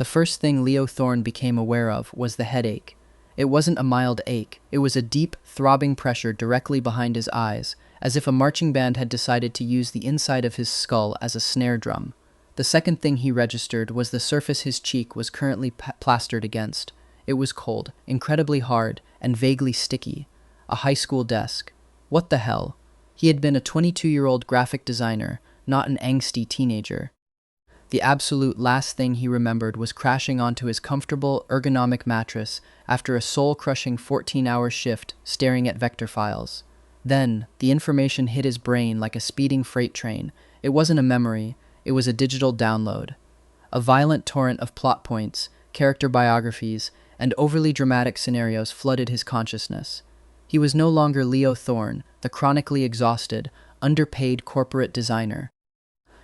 The first thing Leo Thorne became aware of was the headache. It wasn't a mild ache, it was a deep, throbbing pressure directly behind his eyes, as if a marching band had decided to use the inside of his skull as a snare drum. The second thing he registered was the surface his cheek was currently plastered against. It was cold, incredibly hard, and vaguely sticky. A high school desk. What the hell? He had been a 22-year-old graphic designer, not an angsty teenager. The absolute last thing he remembered was crashing onto his comfortable, ergonomic mattress after a soul-crushing 14-hour shift staring at vector files. Then, the information hit his brain like a speeding freight train. It wasn't a memory, it was a digital download. A violent torrent of plot points, character biographies, and overly dramatic scenarios flooded his consciousness. He was no longer Leo Thorne, the chronically exhausted, underpaid corporate designer.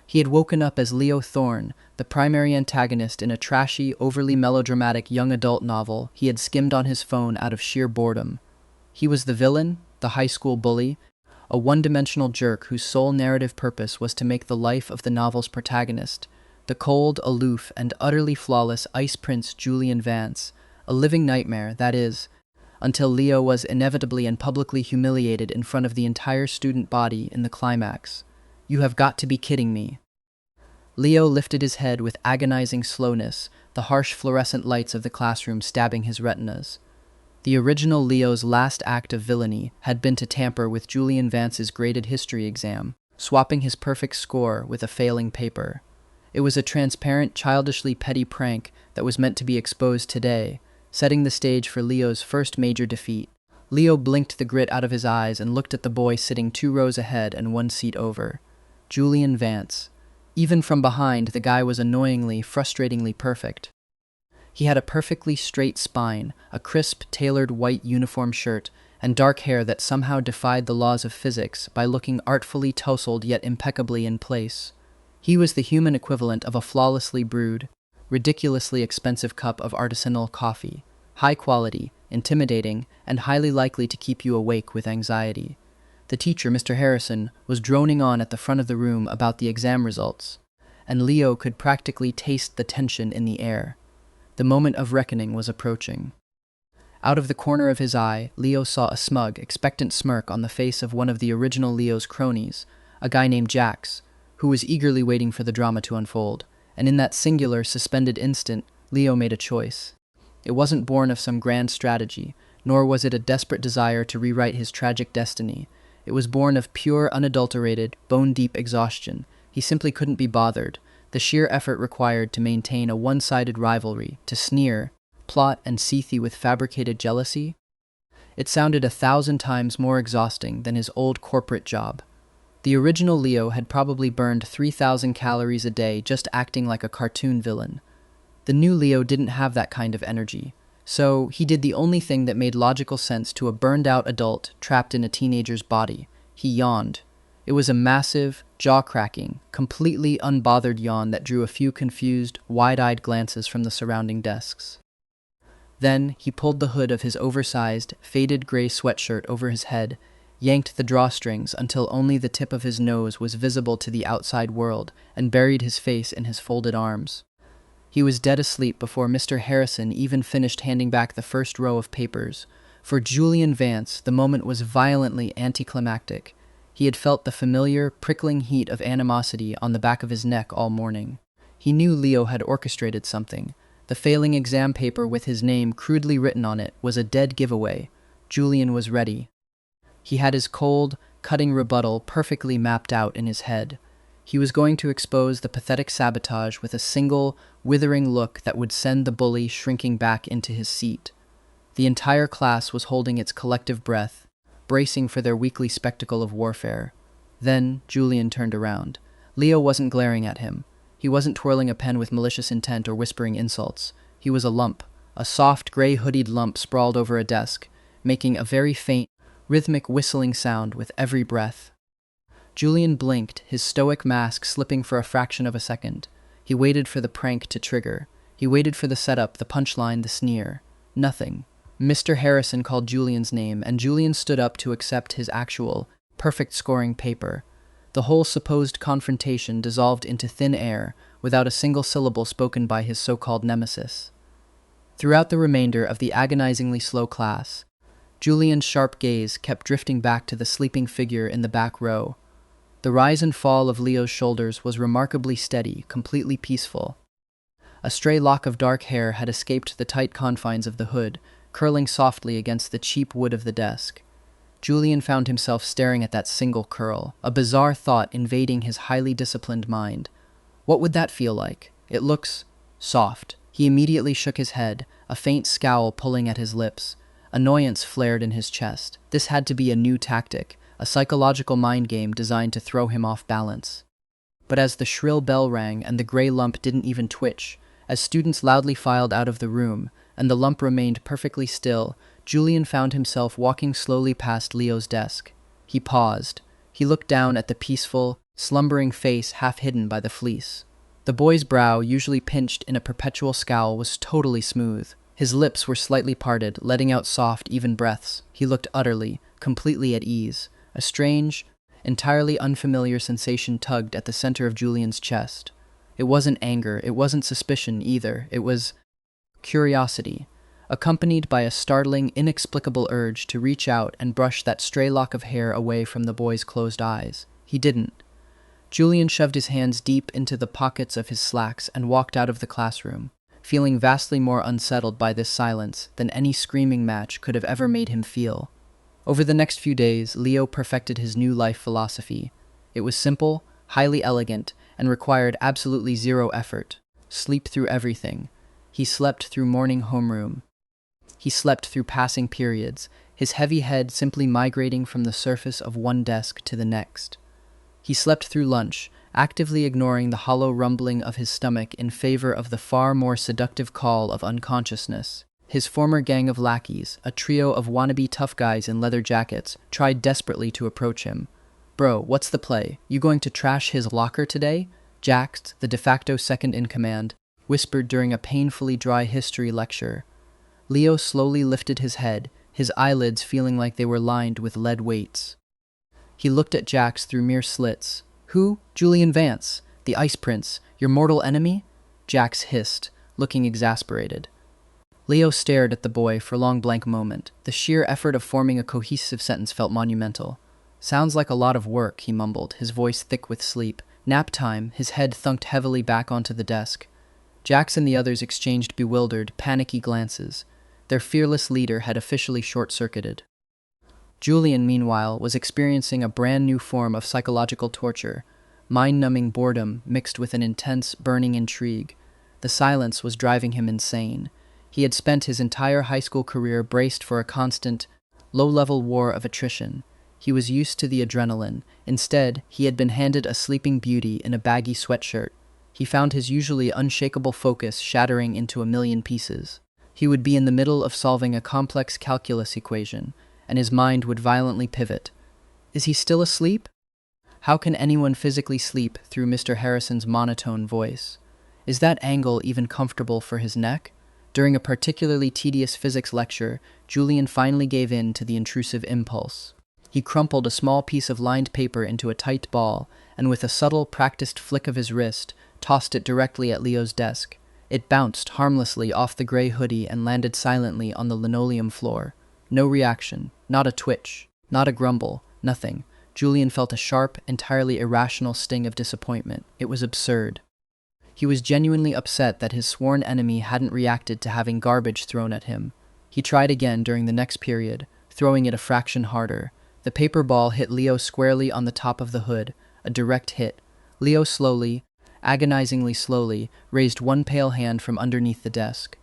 He had woken up as Leo Thorne, the primary antagonist in a trashy, overly melodramatic young adult novel he had skimmed on his phone out of sheer boredom. He was the villain, the high school bully, a one-dimensional jerk whose sole narrative purpose was to make the life of the novel's protagonist, the cold, aloof, and utterly flawless Ice Prince Julian Vance, a living nightmare, that is, until Leo was inevitably and publicly humiliated in front of the entire student body in the climax. You have got to be kidding me. Leo lifted his head with agonizing slowness, the harsh fluorescent lights of the classroom stabbing his retinas. The original Leo's last act of villainy had been to tamper with Julian Vance's graded history exam, swapping his perfect score with a failing paper. It was a transparent, childishly petty prank that was meant to be exposed today, setting the stage for Leo's first major defeat. Leo blinked the grit out of his eyes and looked at the boy sitting 2 rows ahead and 1 seat over. Julian Vance. Even from behind, the guy was annoyingly, frustratingly perfect. He had a perfectly straight spine, a crisp, tailored white uniform shirt, and dark hair that somehow defied the laws of physics by looking artfully tousled yet impeccably in place. He was the human equivalent of a flawlessly brewed, ridiculously expensive cup of artisanal coffee, high quality, intimidating, and highly likely to keep you awake with anxiety. The teacher, Mr. Harrison, was droning on at the front of the room about the exam results, and Leo could practically taste the tension in the air. The moment of reckoning was approaching. Out of the corner of his eye, Leo saw a smug, expectant smirk on the face of one of the original Leo's cronies, a guy named Jax, who was eagerly waiting for the drama to unfold, and in that singular, suspended instant, Leo made a choice. It wasn't born of some grand strategy, nor was it a desperate desire to rewrite his tragic destiny. It was born of pure, unadulterated, bone-deep exhaustion. He simply couldn't be bothered. The sheer effort required to maintain a one-sided rivalry, to sneer, plot, and seethe with fabricated jealousy. It sounded 1,000 times more exhausting than his old corporate job. The original Leo had probably burned 3,000 calories a day just acting like a cartoon villain. The new Leo didn't have that kind of energy. So, he did the only thing that made logical sense to a burned-out adult trapped in a teenager's body. He yawned. It was a massive, jaw-cracking, completely unbothered yawn that drew a few confused, wide-eyed glances from the surrounding desks. Then, he pulled the hood of his oversized, faded gray sweatshirt over his head, yanked the drawstrings until only the tip of his nose was visible to the outside world, and buried his face in his folded arms. He was dead asleep before Mr. Harrison even finished handing back the first row of papers. For Julian Vance, the moment was violently anticlimactic. He had felt the familiar, prickling heat of animosity on the back of his neck all morning. He knew Leo had orchestrated something. The failing exam paper with his name crudely written on it was a dead giveaway. Julian was ready. He had his cold, cutting rebuttal perfectly mapped out in his head. He was going to expose the pathetic sabotage with a single, withering look that would send the bully shrinking back into his seat. The entire class was holding its collective breath, bracing for their weekly spectacle of warfare. Then Julian turned around. Leo wasn't glaring at him. He wasn't twirling a pen with malicious intent or whispering insults. He was a lump, a soft, gray-hoodied lump sprawled over a desk, making a very faint, rhythmic whistling sound with every breath. Julian blinked, his stoic mask slipping for a fraction of a second. He waited for the prank to trigger. He waited for the setup, the punchline, the sneer. Nothing. Mr. Harrison called Julian's name, and Julian stood up to accept his actual, perfect scoring paper. The whole supposed confrontation dissolved into thin air without a single syllable spoken by his so-called nemesis. Throughout the remainder of the agonizingly slow class, Julian's sharp gaze kept drifting back to the sleeping figure in the back row. The rise and fall of Leo's shoulders was remarkably steady, completely peaceful. A stray lock of dark hair had escaped the tight confines of the hood, curling softly against the cheap wood of the desk. Julian found himself staring at that single curl, a bizarre thought invading his highly disciplined mind. What would that feel like? It looks soft. He immediately shook his head, a faint scowl pulling at his lips. Annoyance flared in his chest. This had to be a new tactic, a psychological mind game designed to throw him off balance. But as the shrill bell rang and the gray lump didn't even twitch, as students loudly filed out of the room, and the lump remained perfectly still, Julian found himself walking slowly past Leo's desk. He paused. He looked down at the peaceful, slumbering face half hidden by the fleece. The boy's brow, usually pinched in a perpetual scowl, was totally smooth. His lips were slightly parted, letting out soft, even breaths. He looked utterly, completely at ease. A strange, entirely unfamiliar sensation tugged at the center of Julian's chest. It wasn't anger, it wasn't suspicion either, it was curiosity, accompanied by a startling, inexplicable urge to reach out and brush that stray lock of hair away from the boy's closed eyes. He didn't. Julian shoved his hands deep into the pockets of his slacks and walked out of the classroom, feeling vastly more unsettled by this silence than any screaming match could have ever made him feel. Over the next few days, Leo perfected his new life philosophy. It was simple, highly elegant, and required absolutely zero effort. Sleep through everything. He slept through morning homeroom. He slept through passing periods, his heavy head simply migrating from the surface of one desk to the next. He slept through lunch, actively ignoring the hollow rumbling of his stomach in favor of the far more seductive call of unconsciousness. His former gang of lackeys, a trio of wannabe tough guys in leather jackets, tried desperately to approach him. "Bro, what's the play? You going to trash his locker today?" Jax, the de facto second-in-command, whispered during a painfully dry history lecture. Leo slowly lifted his head, his eyelids feeling like they were lined with lead weights. He looked at Jax through mere slits. "Who? Julian Vance, the Ice Prince, your mortal enemy?" Jax hissed, looking exasperated. Leo stared at the boy for a long blank moment. The sheer effort of forming a cohesive sentence felt monumental. "Sounds like a lot of work," he mumbled, his voice thick with sleep. Nap time, his head thunked heavily back onto the desk. Jax and the others exchanged bewildered, panicky glances. Their fearless leader had officially short-circuited. Julian, meanwhile, was experiencing a brand new form of psychological torture, mind-numbing boredom mixed with an intense, burning intrigue. The silence was driving him insane. He had spent his entire high school career braced for a constant, low-level war of attrition. He was used to the adrenaline. Instead, he had been handed a sleeping beauty in a baggy sweatshirt. He found his usually unshakable focus shattering into a million pieces. He would be in the middle of solving a complex calculus equation, and his mind would violently pivot. Is he still asleep? How can anyone physically sleep through Mr. Harrison's monotone voice? Is that angle even comfortable for his neck? During a particularly tedious physics lecture, Julian finally gave in to the intrusive impulse. He crumpled a small piece of lined paper into a tight ball, and with a subtle, practiced flick of his wrist, tossed it directly at Leo's desk. It bounced harmlessly off the gray hoodie and landed silently on the linoleum floor. No reaction, not a twitch, not a grumble, nothing. Julian felt a sharp, entirely irrational sting of disappointment. It was absurd. He was genuinely upset that his sworn enemy hadn't reacted to having garbage thrown at him. He tried again during the next period, throwing it a fraction harder. The paper ball hit Leo squarely on the top of the hood, a direct hit. Leo slowly, agonizingly slowly, raised one pale hand from underneath the desk.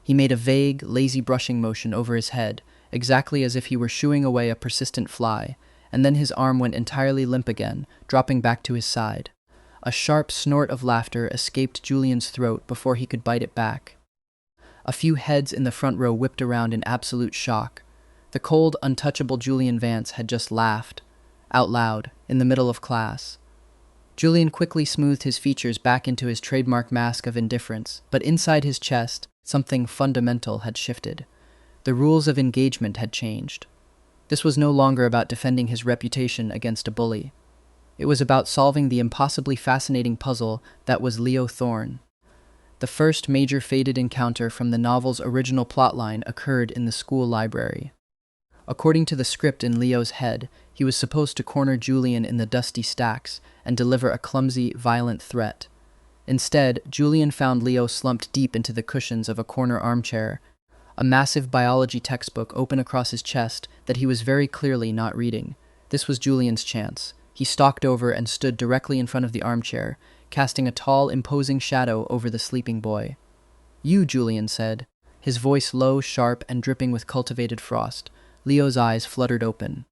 He made a vague, lazy brushing motion over his head, exactly as if he were shooing away a persistent fly, and then his arm went entirely limp again, dropping back to his side. A sharp snort of laughter escaped Julian's throat before he could bite it back. A few heads in the front row whipped around in absolute shock. The cold, untouchable Julian Vance had just laughed, out loud, in the middle of class. Julian quickly smoothed his features back into his trademark mask of indifference, but inside his chest, something fundamental had shifted. The rules of engagement had changed. This was no longer about defending his reputation against a bully. It was about solving the impossibly fascinating puzzle that was Leo Thorne. The first major fated encounter from the novel's original plotline occurred in the school library. According to the script in Leo's head, he was supposed to corner Julian in the dusty stacks and deliver a clumsy, violent threat. Instead, Julian found Leo slumped deep into the cushions of a corner armchair, a massive biology textbook open across his chest that he was very clearly not reading. This was Julian's chance. He stalked over and stood directly in front of the armchair, casting a tall, imposing shadow over the sleeping boy. "You," Julian said, his voice low, sharp, and dripping with cultivated frost. Leo's eyes fluttered open.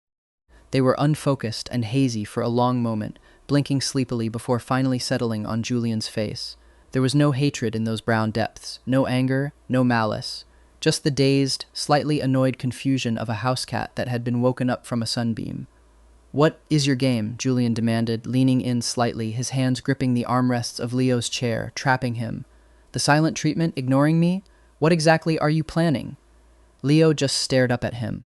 They were unfocused and hazy for a long moment, blinking sleepily before finally settling on Julian's face. There was no hatred in those brown depths, no anger, no malice, just the dazed, slightly annoyed confusion of a house cat that had been woken up from a sunbeam. "What is your game?" Julian demanded, leaning in slightly, his hands gripping the armrests of Leo's chair, trapping him. "The silent treatment, ignoring me? What exactly are you planning?" Leo just stared up at him.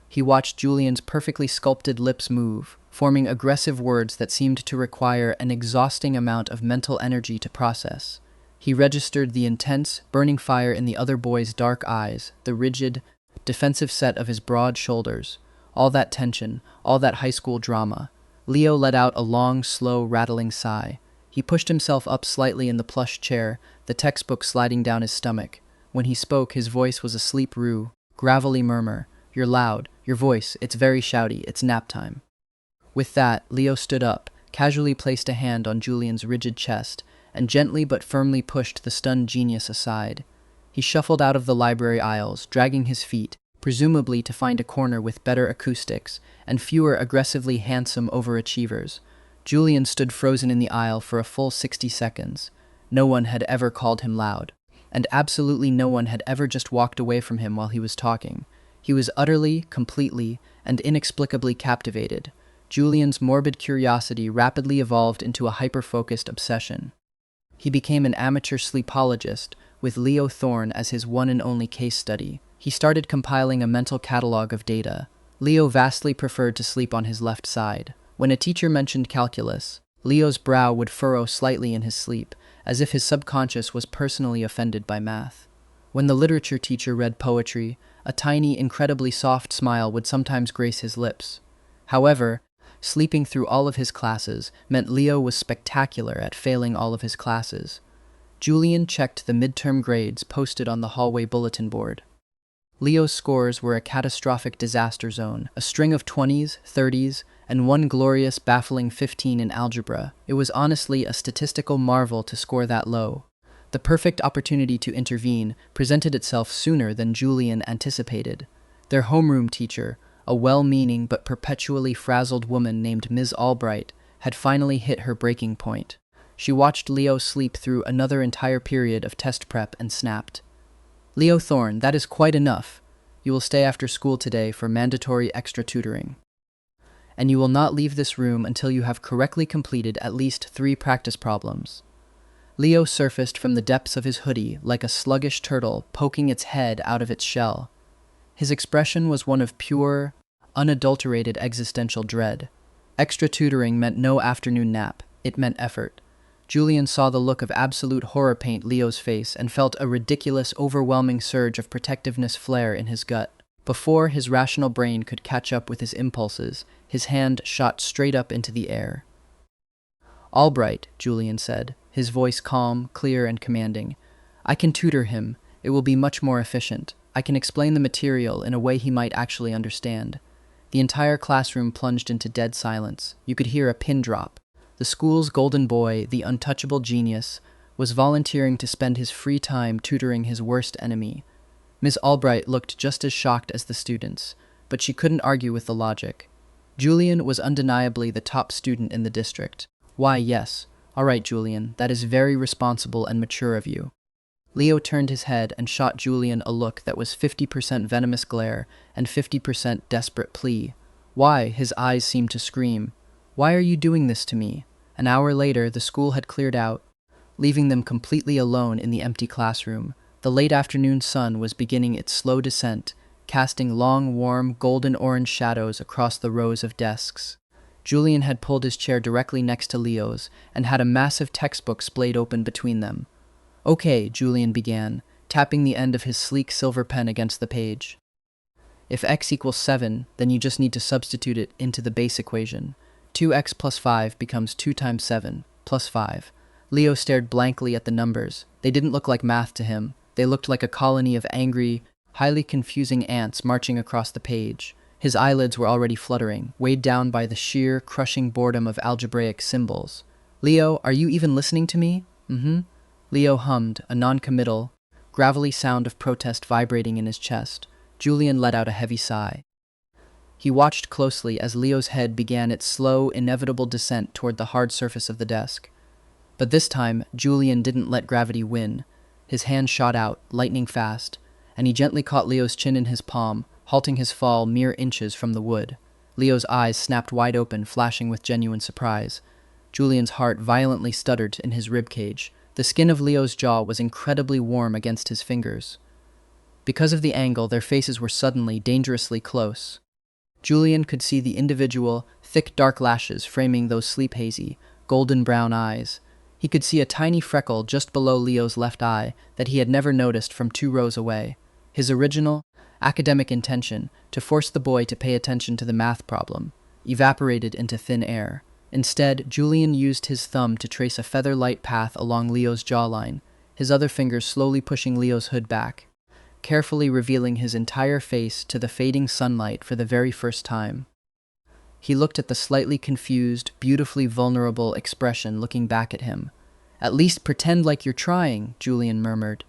He watched Julian's perfectly sculpted lips move, forming aggressive words that seemed to require an exhausting amount of mental energy to process. He registered the intense, burning fire in the other boy's dark eyes, the rigid, defensive set of his broad shoulders. All that tension, all that high school drama. Leo let out a long, slow, rattling sigh. He pushed himself up slightly in the plush chair, the textbook sliding down his stomach. When he spoke, his voice was a sleep rue, gravelly murmur. "You're loud. Your voice, it's very shouty. It's nap time." With that, Leo stood up, casually placed a hand on Julian's rigid chest, and gently but firmly pushed the stunned genius aside. He shuffled out of the library aisles, dragging his feet, presumably to find a corner with better acoustics and fewer aggressively handsome overachievers. Julian stood frozen in the aisle for a full 60 seconds. No one had ever called him loud, and absolutely no one had ever just walked away from him while he was talking. He was utterly, completely, and inexplicably captivated. Julian's morbid curiosity rapidly evolved into a hyper-focused obsession. He became an amateur sleepologist, with Leo Thorne as his one and only case study. He started compiling a mental catalog of data. Leo vastly preferred to sleep on his left side. When a teacher mentioned calculus, Leo's brow would furrow slightly in his sleep, as if his subconscious was personally offended by math. When the literature teacher read poetry, a tiny, incredibly soft smile would sometimes grace his lips. However, sleeping through all of his classes meant Leo was spectacular at failing all of his classes. Julian checked the midterm grades posted on the hallway bulletin board. Leo's scores were a catastrophic disaster zone, a string of 20s, 30s, and one glorious, baffling 15 in algebra. It was honestly a statistical marvel to score that low. The perfect opportunity to intervene presented itself sooner than Julian anticipated. Their homeroom teacher, a well-meaning but perpetually frazzled woman named Ms. Albright, had finally hit her breaking point. She watched Leo sleep through another entire period of test prep and snapped. "Leo Thorne, that is quite enough. You will stay after school today for mandatory extra tutoring. And you will not leave this room until you have correctly completed at least 3 practice problems." Leo surfaced from the depths of his hoodie like a sluggish turtle poking its head out of its shell. His expression was one of pure, unadulterated existential dread. Extra tutoring meant no afternoon nap. It meant effort. Julian saw the look of absolute horror paint Leo's face and felt a ridiculous, overwhelming surge of protectiveness flare in his gut. Before his rational brain could catch up with his impulses, his hand shot straight up into the air. "Albright," Julian said, his voice calm, clear, and commanding. "I can tutor him. It will be much more efficient. I can explain the material in a way he might actually understand." The entire classroom plunged into dead silence. You could hear a pin drop. The school's golden boy, the untouchable genius, was volunteering to spend his free time tutoring his worst enemy. Miss Albright looked just as shocked as the students, but she couldn't argue with the logic. Julian was undeniably the top student in the district. "Why, yes. All right, Julian, that is very responsible and mature of you." Leo turned his head and shot Julian a look that was 50% venomous glare and 50% desperate plea. "Why?" His eyes seemed to scream. "Why are you doing this to me?" An hour later, the school had cleared out, leaving them completely alone in the empty classroom. The late afternoon sun was beginning its slow descent, casting long, warm, golden-orange shadows across the rows of desks. Julian had pulled his chair directly next to Leo's and had a massive textbook splayed open between them. "Okay," Julian began, tapping the end of his sleek silver pen against the page. "If x equals 7, then you just need to substitute it into the base equation. 2x plus 5 becomes 2 times 7 plus 5. Leo stared blankly at the numbers. They didn't look like math to him. They looked like a colony of angry, highly confusing ants marching across the page. His eyelids were already fluttering, weighed down by the sheer, crushing boredom of algebraic symbols. "Leo, are you even listening to me?" "Mm-hmm." Leo hummed, a non-committal, gravelly sound of protest vibrating in his chest. Julian let out a heavy sigh. He watched closely as Leo's head began its slow, inevitable descent toward the hard surface of the desk. But this time, Julian didn't let gravity win. His hand shot out, lightning fast, and he gently caught Leo's chin in his palm, halting his fall mere inches from the wood. Leo's eyes snapped wide open, flashing with genuine surprise. Julian's heart violently stuttered in his ribcage. The skin of Leo's jaw was incredibly warm against his fingers. Because of the angle, their faces were suddenly dangerously close. Julian could see the individual, thick dark lashes framing those sleep-hazy, golden-brown eyes. He could see a tiny freckle just below Leo's left eye that he had never noticed from 2 rows away. His original, academic intention, to force the boy to pay attention to the math problem, evaporated into thin air. Instead, Julian used his thumb to trace a feather-light path along Leo's jawline, his other fingers slowly pushing Leo's hood back, carefully revealing his entire face to the fading sunlight for the very first time. He looked at the slightly confused, beautifully vulnerable expression looking back at him. "At least pretend like you're trying," Julian murmured.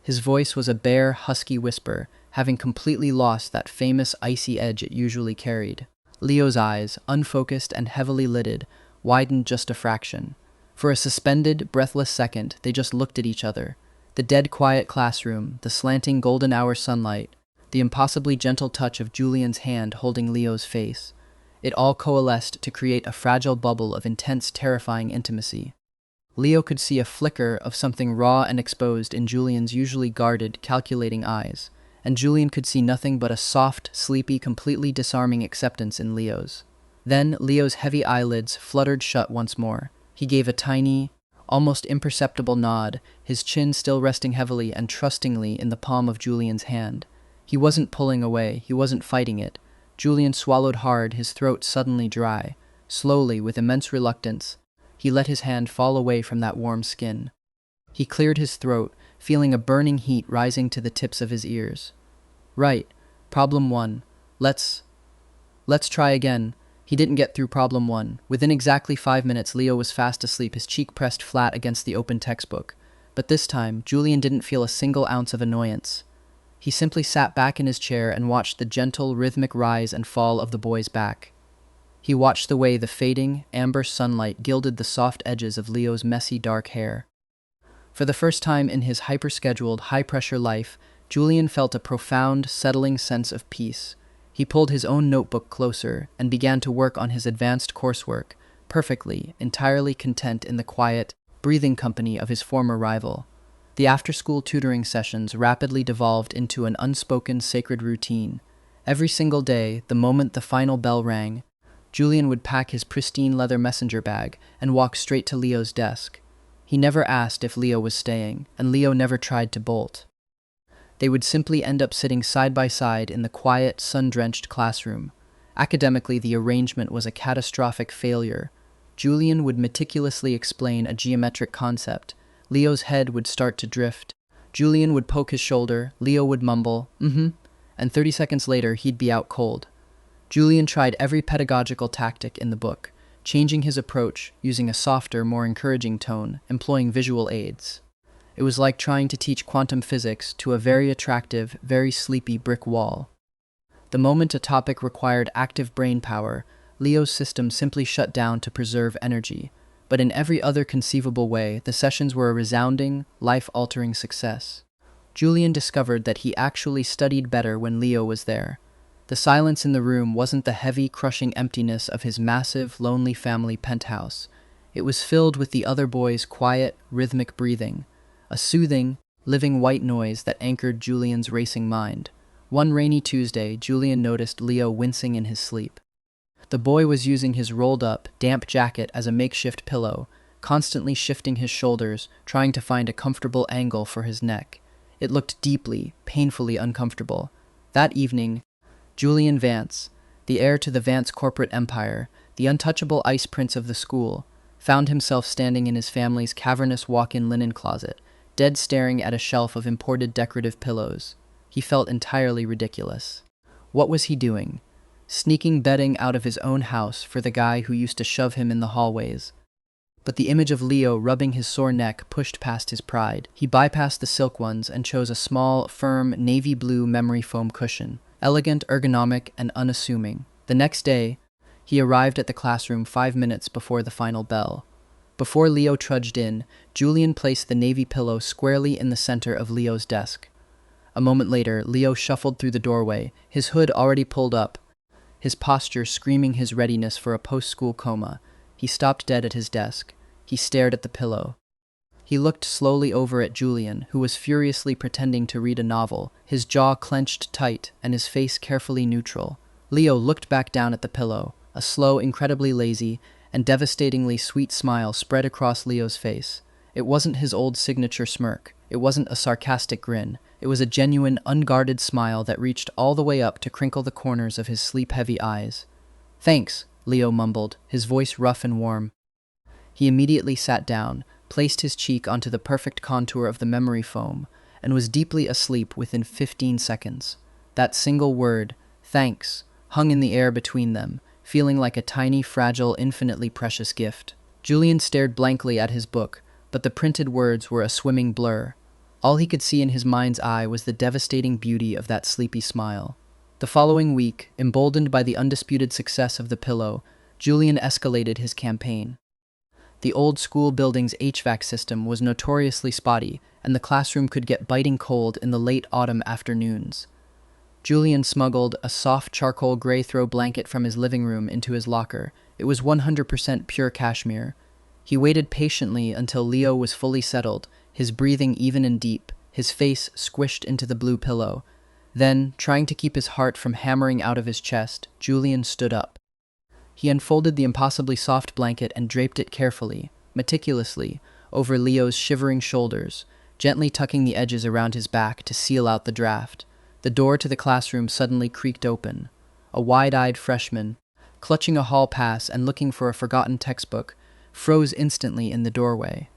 His voice was a bare, husky whisper, having completely lost that famous icy edge it usually carried. Leo's eyes, unfocused and heavily lidded, widened just a fraction. For a suspended, breathless second, they just looked at each other. The dead quiet classroom, the slanting golden hour sunlight, the impossibly gentle touch of Julian's hand holding Leo's face. It all coalesced to create a fragile bubble of intense, terrifying intimacy. Leo could see a flicker of something raw and exposed in Julian's usually guarded, calculating eyes, and Julian could see nothing but a soft, sleepy, completely disarming acceptance in Leo's. Then Leo's heavy eyelids fluttered shut once more. He gave a tiny, almost imperceptible nod, his chin still resting heavily and trustingly in the palm of Julian's hand. He wasn't pulling away, he wasn't fighting it. Julian swallowed hard, his throat suddenly dry. Slowly, with immense reluctance, he let his hand fall away from that warm skin. He cleared his throat, feeling a burning heat rising to the tips of his ears. "Right. Problem 1. Let's try again." He didn't get through problem 1. Within exactly 5 minutes, Leo was fast asleep, his cheek pressed flat against the open textbook. But this time, Julian didn't feel a single ounce of annoyance. He simply sat back in his chair and watched the gentle, rhythmic rise and fall of the boy's back. He watched the way the fading, amber sunlight gilded the soft edges of Leo's messy, dark hair. For the first time in his hyper-scheduled, high-pressure life, Julian felt a profound, settling sense of peace. He pulled his own notebook closer and began to work on his advanced coursework, perfectly, entirely content in the quiet, breathing company of his former rival. The after-school tutoring sessions rapidly devolved into an unspoken sacred routine. Every single day, the moment the final bell rang, Julian would pack his pristine leather messenger bag and walk straight to Leo's desk. He never asked if Leo was staying, and Leo never tried to bolt. They would simply end up sitting side by side in the quiet, sun-drenched classroom. Academically, the arrangement was a catastrophic failure. Julian would meticulously explain a geometric concept. Leo's head would start to drift. Julian would poke his shoulder. Leo would mumble, "Mm-hmm," and 30 seconds later, he'd be out cold. Julian tried every pedagogical tactic in the book, changing his approach, using a softer, more encouraging tone, employing visual aids. It was like trying to teach quantum physics to a very attractive, very sleepy brick wall. The moment a topic required active brain power, Leo's system simply shut down to preserve energy. But in every other conceivable way, the sessions were a resounding, life-altering success. Julian discovered that he actually studied better when Leo was there. The silence in the room wasn't the heavy, crushing emptiness of his massive, lonely family penthouse. It was filled with the other boys' quiet, rhythmic breathing, a soothing, living white noise that anchored Julian's racing mind. One rainy Tuesday, Julian noticed Leo wincing in his sleep. The boy was using his rolled-up, damp jacket as a makeshift pillow, constantly shifting his shoulders, trying to find a comfortable angle for his neck. It looked deeply, painfully uncomfortable. That evening, Julian Vance, the heir to the Vance corporate empire, the untouchable ice prince of the school, found himself standing in his family's cavernous walk-in linen closet, dead staring at a shelf of imported decorative pillows. He felt entirely ridiculous. What was he doing? Sneaking bedding out of his own house for the guy who used to shove him in the hallways. But the image of Leo rubbing his sore neck pushed past his pride. He bypassed the silk ones and chose a small, firm, navy blue memory foam cushion, elegant, ergonomic, and unassuming. The next day, he arrived at the classroom 5 minutes before the final bell. Before Leo trudged in, Julian placed the navy pillow squarely in the center of Leo's desk. A moment later, Leo shuffled through the doorway, his hood already pulled up, his posture screaming his readiness for a post-school coma. He stopped dead at his desk. He stared at the pillow. He looked slowly over at Julian, who was furiously pretending to read a novel, his jaw clenched tight and his face carefully neutral. Leo looked back down at the pillow. A slow, incredibly lazy, and devastatingly sweet smile spread across Leo's face. It wasn't his old signature smirk. It wasn't a sarcastic grin. It was a genuine, unguarded smile that reached all the way up to crinkle the corners of his sleep-heavy eyes. "Thanks," Leo mumbled, his voice rough and warm. He immediately sat down, placed his cheek onto the perfect contour of the memory foam, and was deeply asleep within 15 seconds. That single word, thanks, hung in the air between them, feeling like a tiny, fragile, infinitely precious gift. Julian stared blankly at his book, but the printed words were a swimming blur. All he could see in his mind's eye was the devastating beauty of that sleepy smile. The following week, emboldened by the undisputed success of the pillow, Julian escalated his campaign. The old school building's HVAC system was notoriously spotty, and the classroom could get biting cold in the late autumn afternoons. Julian smuggled a soft charcoal gray throw blanket from his living room into his locker. It was 100% pure cashmere. He waited patiently until Leo was fully settled, his breathing even and deep, his face squished into the blue pillow. Then, trying to keep his heart from hammering out of his chest, Julian stood up. He unfolded the impossibly soft blanket and draped it carefully, meticulously, over Leo's shivering shoulders, gently tucking the edges around his back to seal out the draft. The door to the classroom suddenly creaked open. A wide-eyed freshman, clutching a hall pass and looking for a forgotten textbook, froze instantly in the doorway.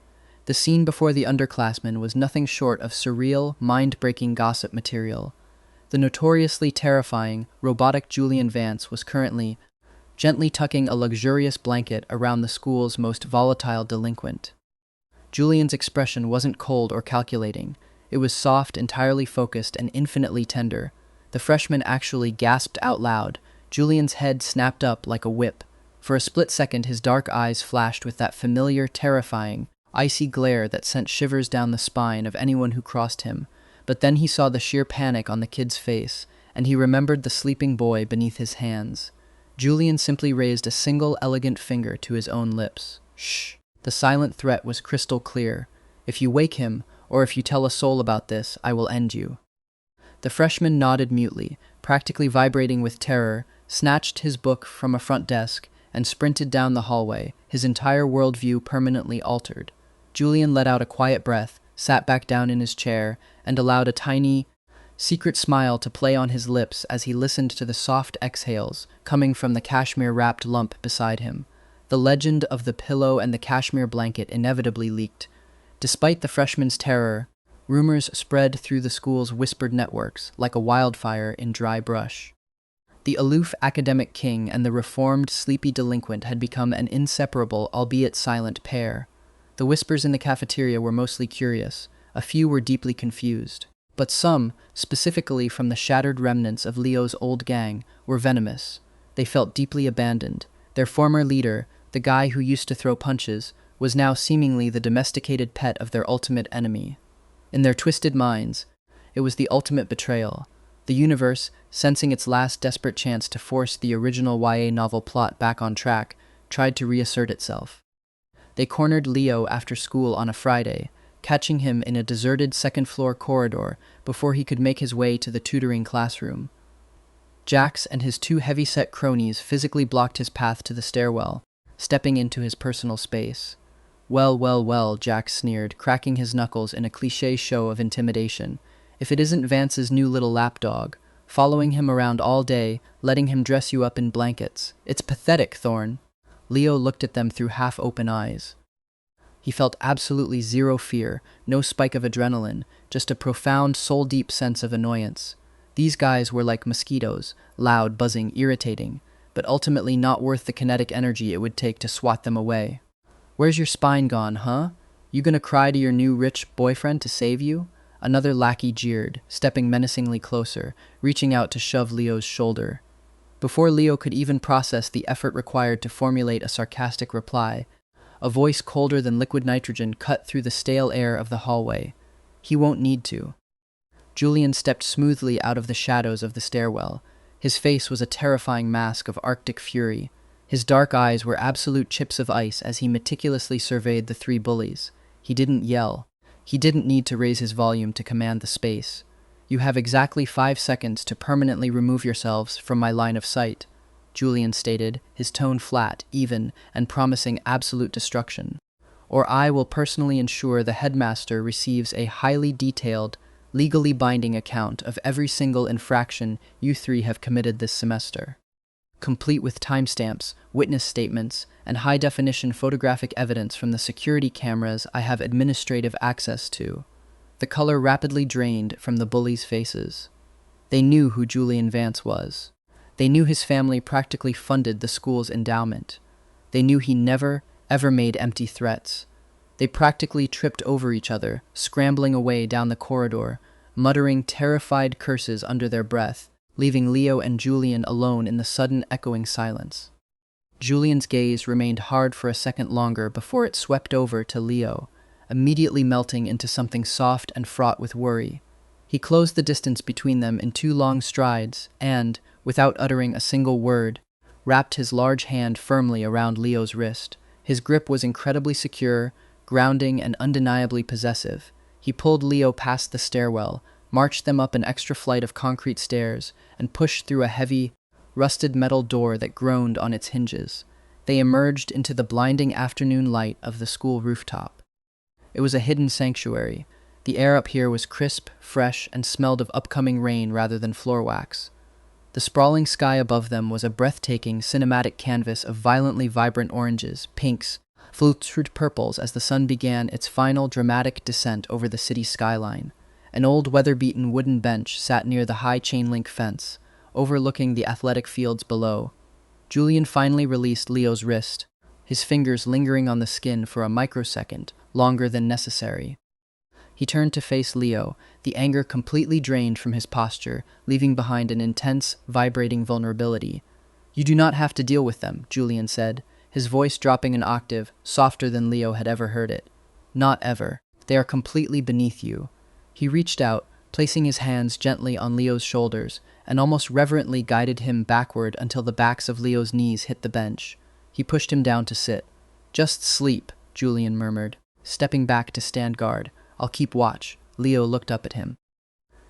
The scene before the underclassmen was nothing short of surreal, mind-breaking gossip material. The notoriously terrifying, robotic Julian Vance was currently gently tucking a luxurious blanket around the school's most volatile delinquent. Julian's expression wasn't cold or calculating. It was soft, entirely focused, and infinitely tender. The freshman actually gasped out loud. Julian's head snapped up like a whip. For a split second, his dark eyes flashed with that familiar, terrifying, icy glare that sent shivers down the spine of anyone who crossed him. But then he saw the sheer panic on the kid's face, and he remembered the sleeping boy beneath his hands. Julian simply raised a single elegant finger to his own lips. Shh. The silent threat was crystal clear. If you wake him, or if you tell a soul about this, I will end you. The freshman nodded mutely, practically vibrating with terror, snatched his book from a front desk, and sprinted down the hallway, his entire worldview permanently altered. Julian let out a quiet breath, sat back down in his chair, and allowed a tiny, secret smile to play on his lips as he listened to the soft exhales coming from the cashmere-wrapped lump beside him. The legend of the pillow and the cashmere blanket inevitably leaked. Despite the freshman's terror, rumors spread through the school's whispered networks like a wildfire in dry brush. The aloof academic king and the reformed, sleepy delinquent had become an inseparable, albeit silent pair. The whispers in the cafeteria were mostly curious. A few were deeply confused. But some, specifically from the shattered remnants of Leo's old gang, were venomous. They felt deeply abandoned. Their former leader, the guy who used to throw punches, was now seemingly the domesticated pet of their ultimate enemy. In their twisted minds, it was the ultimate betrayal. The universe, sensing its last desperate chance to force the original YA novel plot back on track, tried to reassert itself. They cornered Leo after school on a Friday, catching him in a deserted second-floor corridor before he could make his way to the tutoring classroom. Jax and his two heavy-set cronies physically blocked his path to the stairwell, stepping into his personal space. Well, well, well, Jax sneered, cracking his knuckles in a cliché show of intimidation. If it isn't Vance's new little lapdog, following him around all day, letting him dress you up in blankets. It's pathetic, Thorne. Leo looked at them through half-open eyes. He felt absolutely zero fear, no spike of adrenaline, just a profound, soul-deep sense of annoyance. These guys were like mosquitoes, loud, buzzing, irritating, but ultimately not worth the kinetic energy it would take to swat them away. Where's your spine gone, huh? You gonna cry to your new rich boyfriend to save you? Another lackey jeered, stepping menacingly closer, reaching out to shove Leo's shoulder. Before Leo could even process the effort required to formulate a sarcastic reply, a voice colder than liquid nitrogen cut through the stale air of the hallway. He won't need to. Julian stepped smoothly out of the shadows of the stairwell. His face was a terrifying mask of Arctic fury. His dark eyes were absolute chips of ice as he meticulously surveyed the three bullies. He didn't yell. He didn't need to raise his volume to command the space. You have exactly 5 seconds to permanently remove yourselves from my line of sight, Julian stated, his tone flat, even, and promising absolute destruction. Or I will personally ensure the headmaster receives a highly detailed, legally binding account of every single infraction you three have committed this semester, complete with timestamps, witness statements, and high-definition photographic evidence from the security cameras I have administrative access to. The color rapidly drained from the bullies' faces. They knew who Julian Vance was. They knew his family practically funded the school's endowment. They knew he never, ever made empty threats. They practically tripped over each other, scrambling away down the corridor, muttering terrified curses under their breath, leaving Leo and Julian alone in the sudden echoing silence. Julian's gaze remained hard for a second longer before it swept over to Leo, immediately melting into something soft and fraught with worry. He closed the distance between them in 2 long strides and, without uttering a single word, wrapped his large hand firmly around Leo's wrist. His grip was incredibly secure, grounding, and undeniably possessive. He pulled Leo past the stairwell, marched them up an extra flight of concrete stairs, and pushed through a heavy, rusted metal door that groaned on its hinges. They emerged into the blinding afternoon light of the school rooftop. It was a hidden sanctuary. The air up here was crisp, fresh, and smelled of upcoming rain rather than floor wax. The sprawling sky above them was a breathtaking, cinematic canvas of violently vibrant oranges, pinks, fluted purples as the sun began its final dramatic descent over the city skyline. An old weather-beaten wooden bench sat near the high chain-link fence, overlooking the athletic fields below. Julian finally released Leo's wrist, his fingers lingering on the skin for a microsecond, longer than necessary. He turned to face Leo, the anger completely drained from his posture, leaving behind an intense, vibrating vulnerability. "You do not have to deal with them," Julian said, his voice dropping an octave, softer than Leo had ever heard it. "Not ever. They are completely beneath you." He reached out, placing his hands gently on Leo's shoulders, and almost reverently guided him backward until the backs of Leo's knees hit the bench. He pushed him down to sit. "Just sleep," Julian murmured, stepping back to stand guard. "I'll keep watch." Leo looked up at him.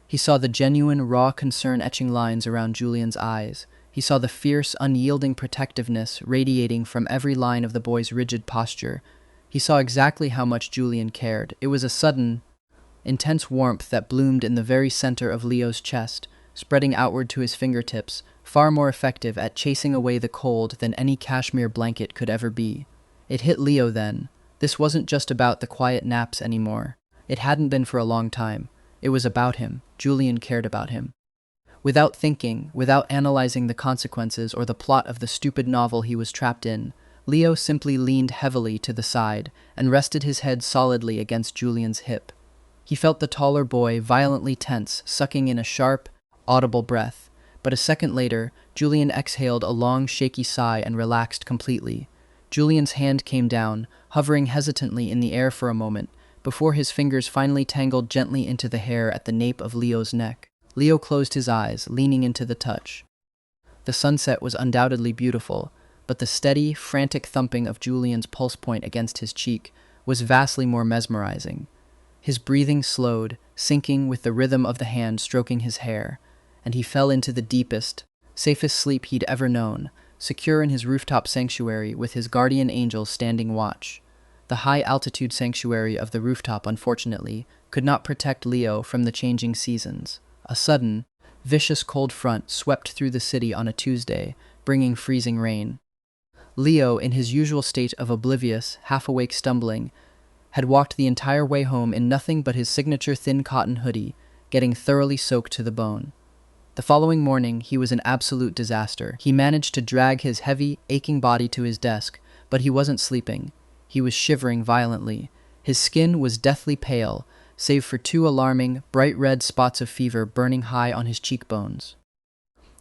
He saw the genuine, raw concern etching lines around Julian's eyes. He saw the fierce, unyielding protectiveness radiating from every line of the boy's rigid posture. He saw exactly how much Julian cared. It was a sudden, intense warmth that bloomed in the very center of Leo's chest, spreading outward to his fingertips, far more effective at chasing away the cold than any cashmere blanket could ever be. It hit Leo then. This wasn't just about the quiet naps anymore. It hadn't been for a long time. It was about him. Julian cared about him. Without thinking, without analyzing the consequences or the plot of the stupid novel he was trapped in, Leo simply leaned heavily to the side and rested his head solidly against Julian's hip. He felt the taller boy violently tense, sucking in a sharp, audible breath. But a second later, Julian exhaled a long, shaky sigh and relaxed completely. Julian's hand came down, hovering hesitantly in the air for a moment, before his fingers finally tangled gently into the hair at the nape of Leo's neck. Leo closed his eyes, leaning into the touch. The sunset was undoubtedly beautiful, but the steady, frantic thumping of Julian's pulse point against his cheek was vastly more mesmerizing. His breathing slowed, syncing with the rhythm of the hand stroking his hair, and he fell into the deepest, Safest sleep he'd ever known, secure in his rooftop sanctuary with his guardian angels standing watch. The high-altitude sanctuary of the rooftop, unfortunately, could not protect Leo from the changing seasons. A sudden, vicious cold front swept through the city on a Tuesday, bringing freezing rain. Leo, in his usual state of oblivious, half-awake stumbling, had walked the entire way home in nothing but his signature thin cotton hoodie, getting thoroughly soaked to the bone. The following morning, he was an absolute disaster. He managed to drag his heavy, aching body to his desk, but he wasn't sleeping. He was shivering violently. His skin was deathly pale, save for two alarming, bright red spots of fever burning high on his cheekbones.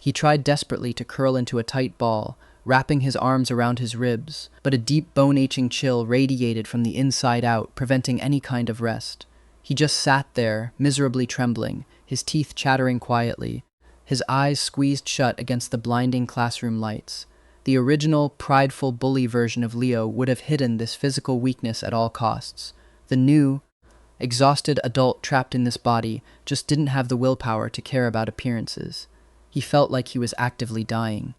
He tried desperately to curl into a tight ball, wrapping his arms around his ribs, but a deep bone-aching chill radiated from the inside out, preventing any kind of rest. He just sat there, miserably trembling, his teeth chattering quietly, his eyes squeezed shut against the blinding classroom lights. The original, prideful bully version of Leo would have hidden this physical weakness at all costs. The new, exhausted adult trapped in this body just didn't have the willpower to care about appearances. He felt like he was actively dying.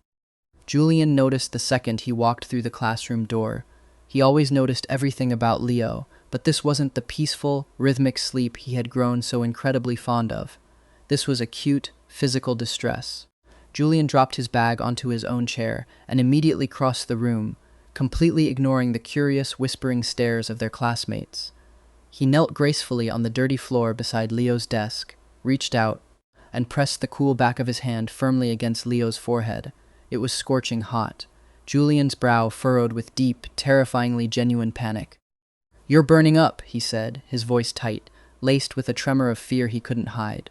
Julian noticed the second he walked through the classroom door. He always noticed everything about Leo, but this wasn't the peaceful, rhythmic sleep he had grown so incredibly fond of. This was acute, physical distress. Julian dropped his bag onto his own chair and immediately crossed the room, completely ignoring the curious, whispering stares of their classmates. He knelt gracefully on the dirty floor beside Leo's desk, reached out, and pressed the cool back of his hand firmly against Leo's forehead. It was scorching hot. Julian's brow furrowed with deep, terrifyingly genuine panic. "You're burning up," he said, his voice tight, laced with a tremor of fear he couldn't hide.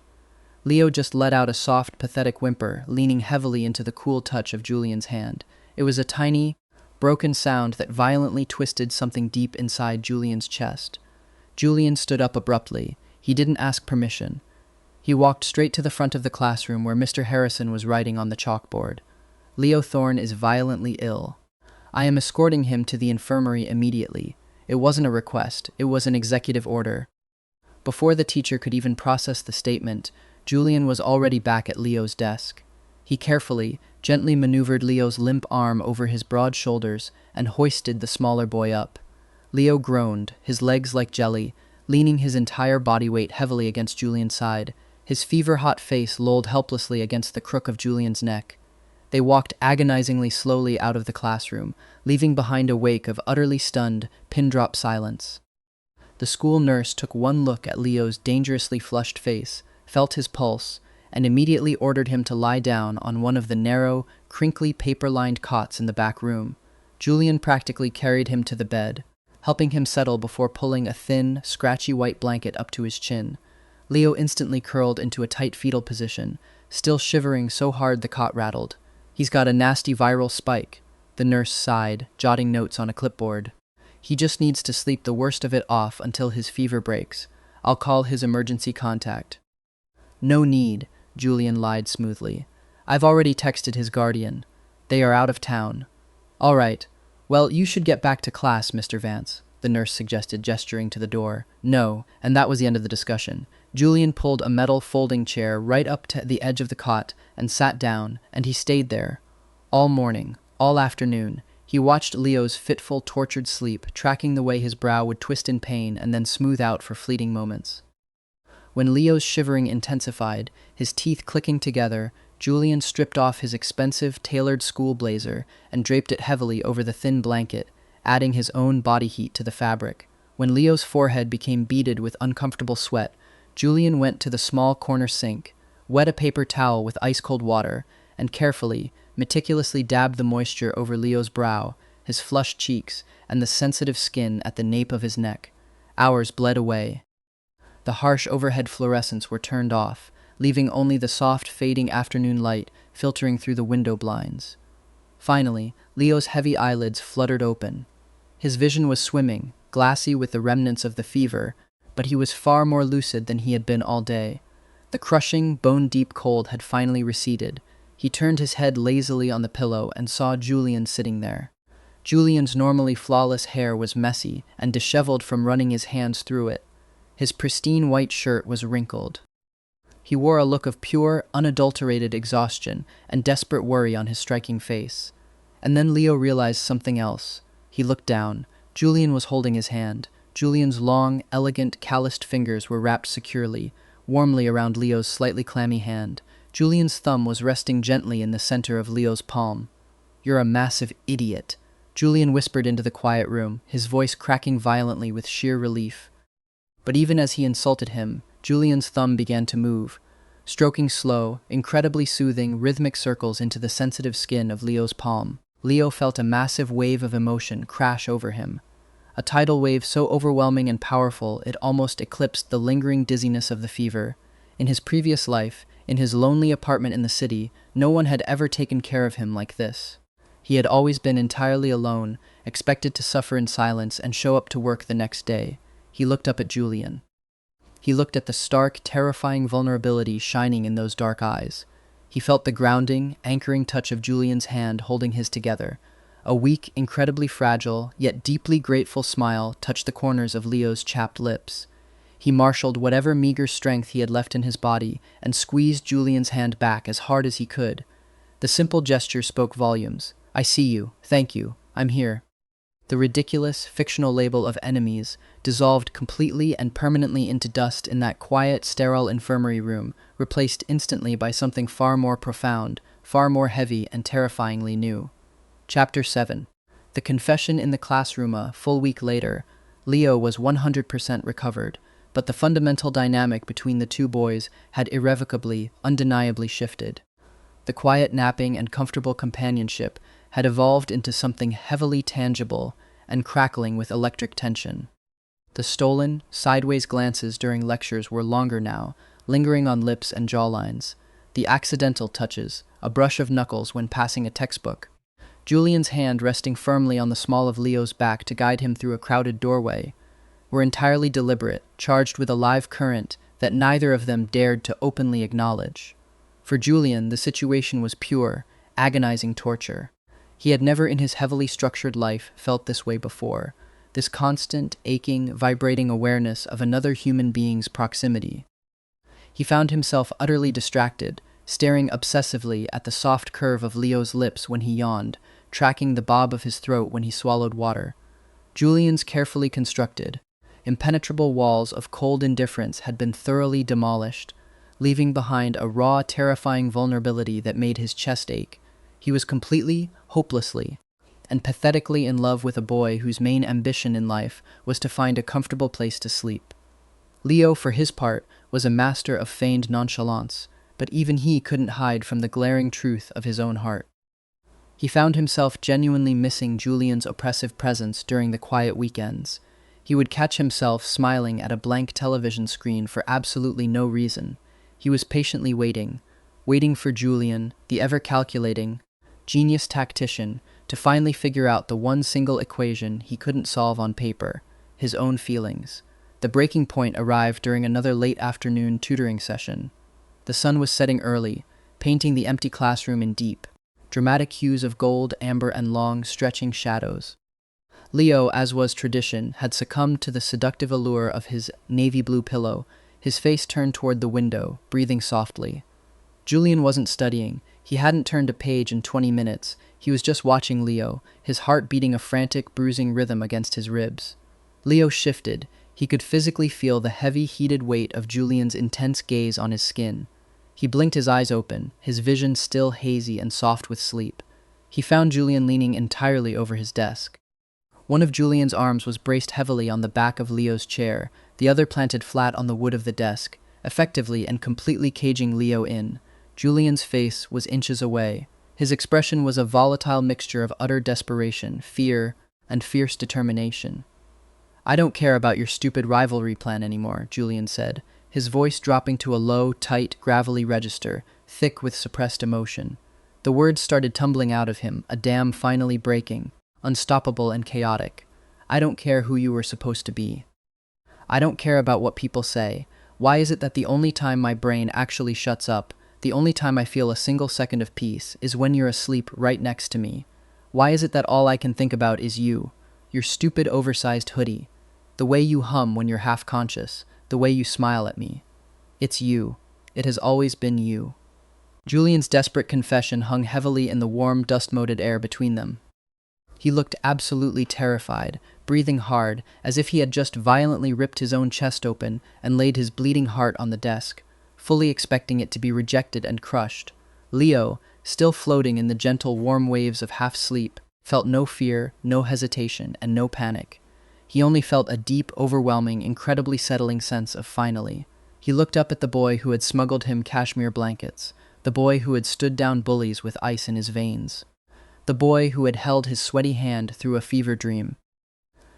Leo just let out a soft, pathetic whimper, leaning heavily into the cool touch of Julian's hand. It was a tiny, broken sound that violently twisted something deep inside Julian's chest. Julian stood up abruptly. He didn't ask permission. He walked straight to the front of the classroom where Mr. Harrison was writing on the chalkboard. "Leo Thorne is violently ill. I am escorting him to the infirmary immediately." It wasn't a request, it was an executive order. Before the teacher could even process the statement, Julian was already back at Leo's desk. He carefully, gently maneuvered Leo's limp arm over his broad shoulders and hoisted the smaller boy up. Leo groaned, his legs like jelly, leaning his entire body weight heavily against Julian's side. His fever-hot face lolled helplessly against the crook of Julian's neck. They walked agonizingly slowly out of the classroom, leaving behind a wake of utterly stunned, pin-drop silence. The school nurse took one look at Leo's dangerously flushed face, felt his pulse, and immediately ordered him to lie down on one of the narrow, crinkly, paper-lined cots in the back room. Julian practically carried him to the bed, helping him settle before pulling a thin, scratchy white blanket up to his chin. Leo instantly curled into a tight fetal position, still shivering so hard the cot rattled. "He's got a nasty viral spike," the nurse sighed, jotting notes on a clipboard. "He just needs to sleep the worst of it off until his fever breaks. I'll call his emergency contact." "No need," Julian lied smoothly. "I've already texted his guardian. They are out of town." "All right. Well, you should get back to class, Mr. Vance," the nurse suggested, gesturing to the door. "No," and that was the end of the discussion. Julian pulled a metal folding chair right up to the edge of the cot and sat down, and he stayed there. All morning, all afternoon, he watched Leo's fitful, tortured sleep, tracking the way his brow would twist in pain and then smooth out for fleeting moments. When Leo's shivering intensified, his teeth clicking together, Julian stripped off his expensive, tailored school blazer and draped it heavily over the thin blanket, adding his own body heat to the fabric. When Leo's forehead became beaded with uncomfortable sweat, Julian went to the small corner sink, wet a paper towel with ice-cold water, and carefully, meticulously dabbed the moisture over Leo's brow, his flushed cheeks, and the sensitive skin at the nape of his neck. Hours bled away. The harsh overhead fluorescents were turned off, leaving only the soft, fading afternoon light filtering through the window blinds. Finally, Leo's heavy eyelids fluttered open. His vision was swimming, glassy with the remnants of the fever, but he was far more lucid than he had been all day. The crushing, bone-deep cold had finally receded. He turned his head lazily on the pillow and saw Julian sitting there. Julian's normally flawless hair was messy and disheveled from running his hands through it. His pristine white shirt was wrinkled. He wore a look of pure, unadulterated exhaustion and desperate worry on his striking face. And then Leo realized something else. He looked down. Julian was holding his hand. Julian's long, elegant, calloused fingers were wrapped securely, warmly around Leo's slightly clammy hand. Julian's thumb was resting gently in the center of Leo's palm. "You're a massive idiot," Julian whispered into the quiet room, his voice cracking violently with sheer relief. But even as he insulted him, Julian's thumb began to move, stroking slow, incredibly soothing, rhythmic circles into the sensitive skin of Leo's palm. Leo felt a massive wave of emotion crash over him. A tidal wave so overwhelming and powerful it almost eclipsed the lingering dizziness of the fever. In his previous life, in his lonely apartment in the city, no one had ever taken care of him like this. He had always been entirely alone, expected to suffer in silence and show up to work the next day. He looked up at Julian. He looked at the stark, terrifying vulnerability shining in those dark eyes. He felt the grounding, anchoring touch of Julian's hand holding his together. A weak, incredibly fragile, yet deeply grateful smile touched the corners of Leo's chapped lips. He marshaled whatever meager strength he had left in his body and squeezed Julian's hand back as hard as he could. The simple gesture spoke volumes. "I see you. Thank you. I'm here." The ridiculous, fictional label of enemies dissolved completely and permanently into dust in that quiet, sterile infirmary room, replaced instantly by something far more profound, far more heavy and terrifyingly new. Chapter 7. The confession in the classroom. A full week later, Leo was 100% recovered, but the fundamental dynamic between the two boys had irrevocably, undeniably shifted. The quiet napping and comfortable companionship had evolved into something heavily tangible and crackling with electric tension. The stolen, sideways glances during lectures were longer now, lingering on lips and jawlines. The accidental touches, a brush of knuckles when passing a textbook. Julian's hand resting firmly on the small of Leo's back to guide him through a crowded doorway, were entirely deliberate, charged with a live current that neither of them dared to openly acknowledge. For Julian, the situation was pure, agonizing torture. He had never in his heavily structured life felt this way before, this constant, aching, vibrating awareness of another human being's proximity. He found himself utterly distracted, staring obsessively at the soft curve of Leo's lips when he yawned, tracking the bob of his throat when he swallowed water. Julian's carefully constructed, impenetrable walls of cold indifference had been thoroughly demolished, leaving behind a raw, terrifying vulnerability that made his chest ache. He was completely, hopelessly, and pathetically in love with a boy whose main ambition in life was to find a comfortable place to sleep. Leo, for his part, was a master of feigned nonchalance, but even he couldn't hide from the glaring truth of his own heart. He found himself genuinely missing Julian's oppressive presence during the quiet weekends. He would catch himself smiling at a blank television screen for absolutely no reason. He was patiently waiting for Julian, the ever-calculating, genius tactician, to finally figure out the one single equation he couldn't solve on paper, his own feelings. The breaking point arrived during another late afternoon tutoring session. The sun was setting early, painting the empty classroom in deep, dramatic hues of gold, amber, and long, stretching shadows. Leo, as was tradition, had succumbed to the seductive allure of his navy blue pillow, his face turned toward the window, breathing softly. Julian wasn't studying. He hadn't turned a page in 20 minutes. He was just watching Leo, his heart beating a frantic, bruising rhythm against his ribs. Leo shifted. He could physically feel the heavy, heated weight of Julian's intense gaze on his skin. He blinked his eyes open, his vision still hazy and soft with sleep. He found Julian leaning entirely over his desk. One of Julian's arms was braced heavily on the back of Leo's chair, the other planted flat on the wood of the desk, effectively and completely caging Leo in. Julian's face was inches away. His expression was a volatile mixture of utter desperation, fear, and fierce determination. "I don't care about your stupid rivalry plan anymore," Julian said, his voice dropping to a low, tight, gravelly register, thick with suppressed emotion. The words started tumbling out of him, a dam finally breaking, unstoppable and chaotic. "I don't care who you were supposed to be. I don't care about what people say. Why is it that the only time my brain actually shuts up, the only time I feel a single second of peace, is when you're asleep right next to me? Why is it that all I can think about is you, your stupid oversized hoodie, the way you hum when you're half conscious, the way you smile at me? It's you. It has always been you." Julian's desperate confession hung heavily in the warm, dust-moted air between them. He looked absolutely terrified, breathing hard, as if he had just violently ripped his own chest open and laid his bleeding heart on the desk, fully expecting it to be rejected and crushed. Leo, still floating in the gentle, warm waves of half-sleep, felt no fear, no hesitation, and no panic. He only felt a deep, overwhelming, incredibly settling sense of finally. He looked up at the boy who had smuggled him cashmere blankets, the boy who had stood down bullies with ice in his veins, the boy who had held his sweaty hand through a fever dream,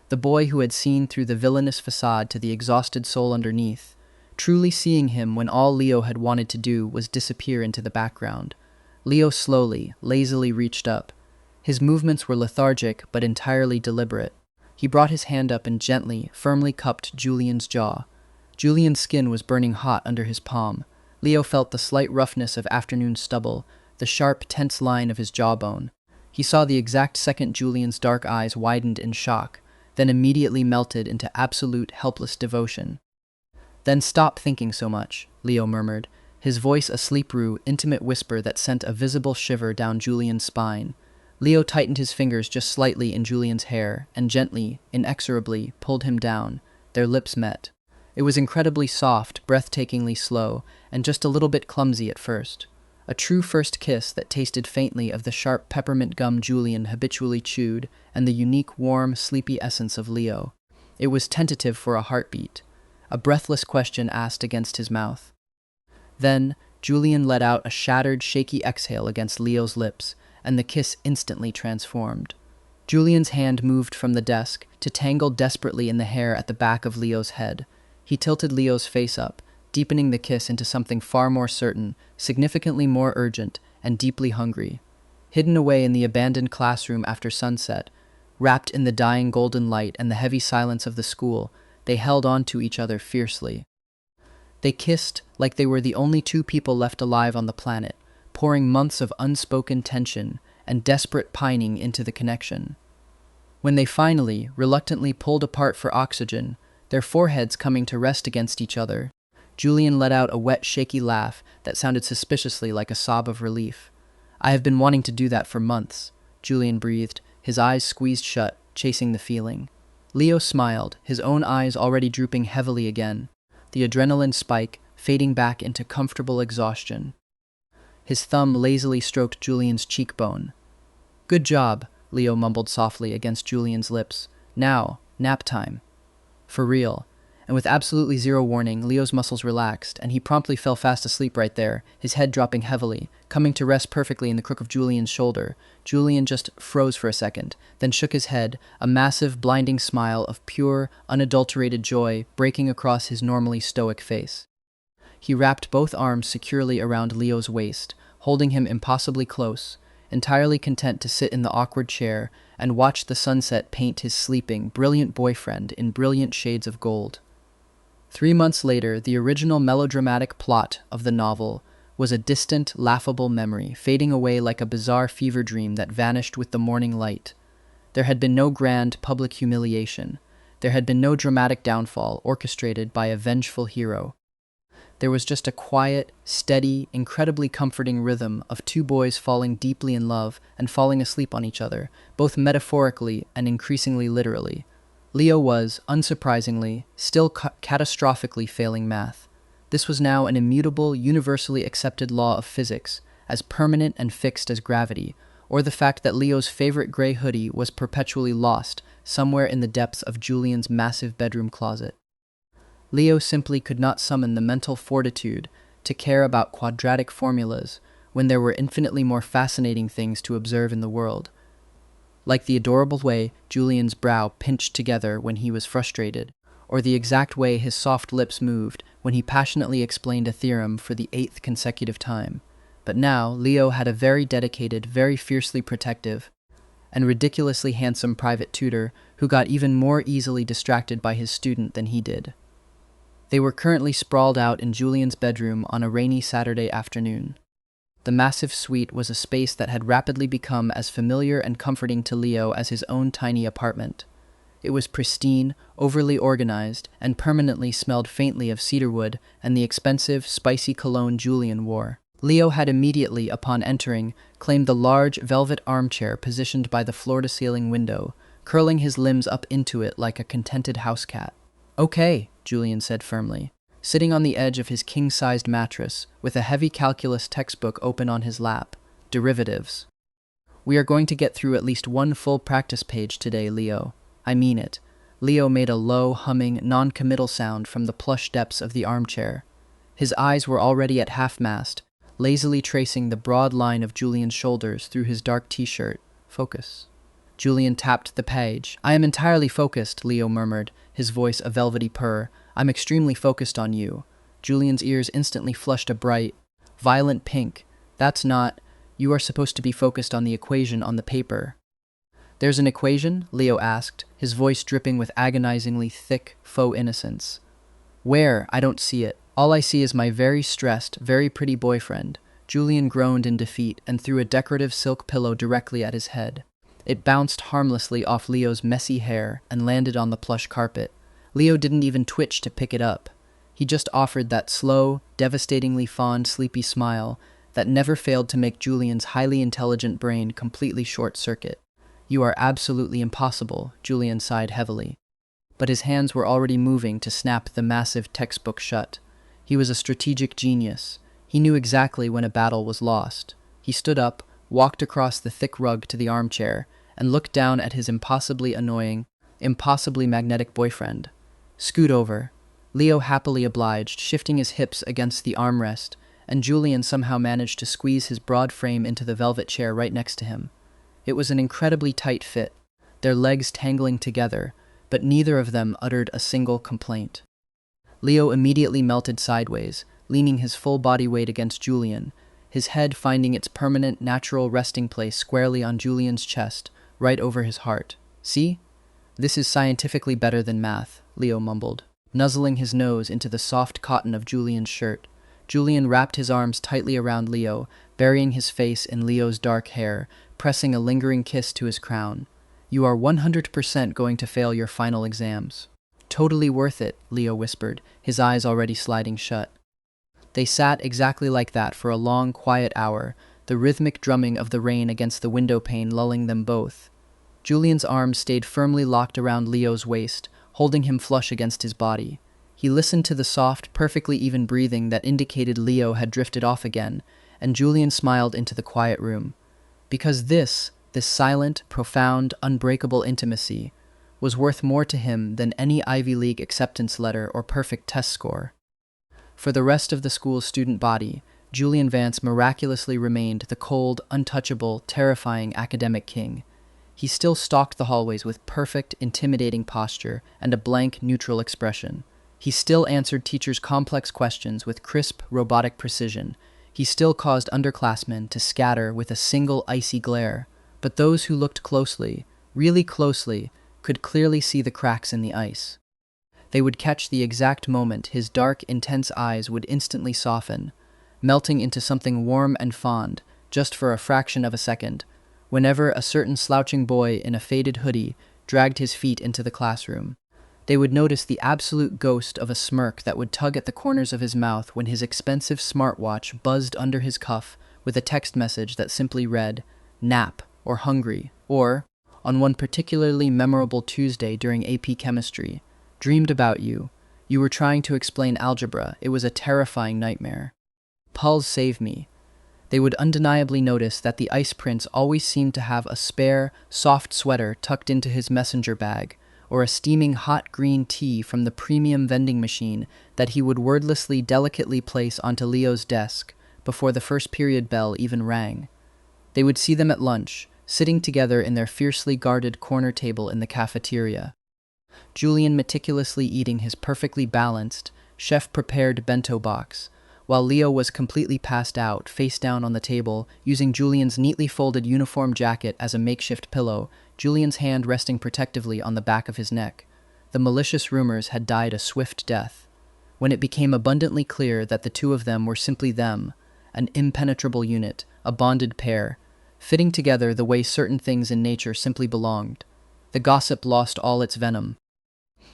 the boy who had seen through the villainous facade to the exhausted soul underneath, truly seeing him when all Leo had wanted to do was disappear into the background. Leo slowly, lazily reached up. His movements were lethargic but entirely deliberate. He brought his hand up and gently, firmly cupped Julian's jaw. Julian's skin was burning hot under his palm. Leo felt the slight roughness of afternoon stubble, the sharp, tense line of his jawbone. He saw the exact second Julian's dark eyes widened in shock, then immediately melted into absolute, helpless devotion. "Then stop thinking so much," Leo murmured, his voice a sleep-rue, intimate whisper that sent a visible shiver down Julian's spine. Leo tightened his fingers just slightly in Julian's hair and gently, inexorably, pulled him down. Their lips met. It was incredibly soft, breathtakingly slow, and just a little bit clumsy at first. A true first kiss that tasted faintly of the sharp peppermint gum Julian habitually chewed and the unique, warm, sleepy essence of Leo. It was tentative for a heartbeat, a breathless question asked against his mouth. Then, Julian let out a shattered, shaky exhale against Leo's lips, and the kiss instantly transformed. Julian's hand moved from the desk to tangle desperately in the hair at the back of Leo's head. He tilted Leo's face up, deepening the kiss into something far more certain, significantly more urgent, and deeply hungry. Hidden away in the abandoned classroom after sunset, wrapped in the dying golden light and the heavy silence of the school, they held on to each other fiercely. They kissed like they were the only two people left alive on the planet, pouring months of unspoken tension and desperate pining into the connection. When they finally, reluctantly pulled apart for oxygen, their foreheads coming to rest against each other, Julian let out a wet, shaky laugh that sounded suspiciously like a sob of relief. "I have been wanting to do that for months," Julian breathed, his eyes squeezed shut, chasing the feeling. Leo smiled, his own eyes already drooping heavily again, the adrenaline spike fading back into comfortable exhaustion. His thumb lazily stroked Julian's cheekbone. "Good job," Leo mumbled softly against Julian's lips. "Now, nap time." For real. And with absolutely zero warning, Leo's muscles relaxed, and he promptly fell fast asleep right there, his head dropping heavily, coming to rest perfectly in the crook of Julian's shoulder. Julian just froze for a second, then shook his head, a massive, blinding smile of pure, unadulterated joy breaking across his normally stoic face. He wrapped both arms securely around Leo's waist, holding him impossibly close, entirely content to sit in the awkward chair and watch the sunset paint his sleeping, brilliant boyfriend in brilliant shades of gold. 3 months later, the original melodramatic plot of the novel was a distant, laughable memory, fading away like a bizarre fever dream that vanished with the morning light. There had been no grand, public humiliation. There had been no dramatic downfall orchestrated by a vengeful hero. There was just a quiet, steady, incredibly comforting rhythm of two boys falling deeply in love and falling asleep on each other, both metaphorically and increasingly literally. Leo was, unsurprisingly, still catastrophically failing math. This was now an immutable, universally accepted law of physics, as permanent and fixed as gravity, or the fact that Leo's favorite gray hoodie was perpetually lost somewhere in the depths of Julian's massive bedroom closet. Leo simply could not summon the mental fortitude to care about quadratic formulas when there were infinitely more fascinating things to observe in the world, like the adorable way Julian's brow pinched together when he was frustrated, or the exact way his soft lips moved when he passionately explained a theorem for the 8th consecutive time. But now, Leo had a very dedicated, very fiercely protective, and ridiculously handsome private tutor who got even more easily distracted by his student than he did. They were currently sprawled out in Julian's bedroom on a rainy Saturday afternoon. The massive suite was a space that had rapidly become as familiar and comforting to Leo as his own tiny apartment. It was pristine, overly organized, and permanently smelled faintly of cedarwood and the expensive, spicy cologne Julian wore. Leo had immediately, upon entering, claimed the large, velvet armchair positioned by the floor-to-ceiling window, curling his limbs up into it like a contented house cat. "Okay," Julian said firmly, sitting on the edge of his king-sized mattress, with a heavy calculus textbook open on his lap. "Derivatives. We are going to get through at least one full practice page today, Leo. I mean it." Leo made a low, humming, non-committal sound from the plush depths of the armchair. His eyes were already at half-mast, lazily tracing the broad line of Julian's shoulders through his dark t-shirt. "Focus." Julian tapped the page. "I am entirely focused," Leo murmured, his voice a velvety purr. "I'm extremely focused on you." Julian's ears instantly flushed a bright, violent pink. "That's not. You are supposed to be focused on the equation on the paper." "There's an equation?" Leo asked, his voice dripping with agonizingly thick, faux innocence. "Where? I don't see it. All I see is my very stressed, very pretty boyfriend." Julian groaned in defeat and threw a decorative silk pillow directly at his head. It bounced harmlessly off Leo's messy hair and landed on the plush carpet. Leo didn't even twitch to pick it up. He just offered that slow, devastatingly fond, sleepy smile that never failed to make Julian's highly intelligent brain completely short-circuit. "You are absolutely impossible," Julian sighed heavily. But his hands were already moving to snap the massive textbook shut. He was a strategic genius. He knew exactly when a battle was lost. He stood up, walked across the thick rug to the armchair, and looked down at his impossibly annoying, impossibly magnetic boyfriend. "Scoot over." Leo happily obliged, shifting his hips against the armrest, and Julian somehow managed to squeeze his broad frame into the velvet chair right next to him. It was an incredibly tight fit, their legs tangling together, but neither of them uttered a single complaint. Leo immediately melted sideways, leaning his full body weight against Julian, his head finding its permanent, natural resting place squarely on Julian's chest, right over his heart. "See? This is scientifically better than math," Leo mumbled, nuzzling his nose into the soft cotton of Julian's shirt. Julian wrapped his arms tightly around Leo, burying his face in Leo's dark hair, pressing a lingering kiss to his crown. "You are 100% going to fail your final exams." "Totally worth it," Leo whispered, his eyes already sliding shut. They sat exactly like that for a long, quiet hour, the rhythmic drumming of the rain against the window pane lulling them both. Julian's arms stayed firmly locked around Leo's waist, holding him flush against his body. He listened to the soft, perfectly even breathing that indicated Leo had drifted off again, and Julian smiled into the quiet room. Because this silent, profound, unbreakable intimacy was worth more to him than any Ivy League acceptance letter or perfect test score. For the rest of the school's student body, Julian Vance miraculously remained the cold, untouchable, terrifying academic king. He still stalked the hallways with perfect, intimidating posture and a blank, neutral expression. He still answered teachers' complex questions with crisp, robotic precision. He still caused underclassmen to scatter with a single icy glare. But those who looked closely, really closely, could clearly see the cracks in the ice. They would catch the exact moment his dark, intense eyes would instantly soften, melting into something warm and fond, just for a fraction of a second, whenever a certain slouching boy in a faded hoodie dragged his feet into the classroom. They would notice the absolute ghost of a smirk that would tug at the corners of his mouth when his expensive smartwatch buzzed under his cuff with a text message that simply read, "Nap," or "Hungry," or, on one particularly memorable Tuesday during AP Chemistry, "Dreamed about you. You were trying to explain algebra. It was a terrifying nightmare. Pulse save me." They would undeniably notice that the Ice Prince always seemed to have a spare, soft sweater tucked into his messenger bag, or a steaming hot green tea from the premium vending machine that he would wordlessly, delicately place onto Leo's desk before the first period bell even rang. They would see them at lunch, sitting together in their fiercely guarded corner table in the cafeteria. Julian meticulously eating his perfectly balanced, chef-prepared bento box, while Leo was completely passed out, face down on the table, using Julian's neatly folded uniform jacket as a makeshift pillow, Julian's hand resting protectively on the back of his neck. The malicious rumors had died a swift death. When it became abundantly clear that the two of them were simply them, an impenetrable unit, a bonded pair, fitting together the way certain things in nature simply belonged. The gossip lost all its venom.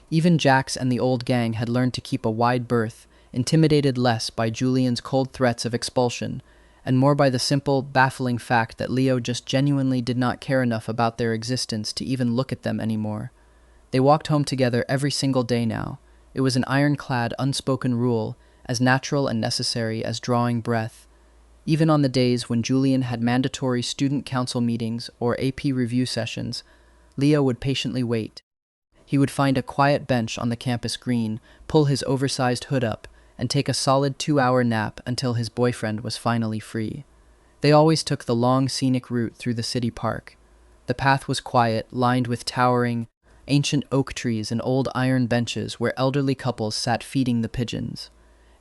Even Jax and the old gang had learned to keep a wide berth, intimidated less by Julian's cold threats of expulsion, and more by the simple, baffling fact that Leo just genuinely did not care enough about their existence to even look at them anymore. They walked home together every single day now. It was an ironclad, unspoken rule, as natural and necessary as drawing breath. Even on the days when Julian had mandatory student council meetings or AP review sessions, Leo would patiently wait. He would find a quiet bench on the campus green, pull his oversized hood up, and take a solid 2-hour nap until his boyfriend was finally free. They always took the long, scenic route through the city park. The path was quiet, lined with towering, ancient oak trees and old iron benches where elderly couples sat feeding the pigeons.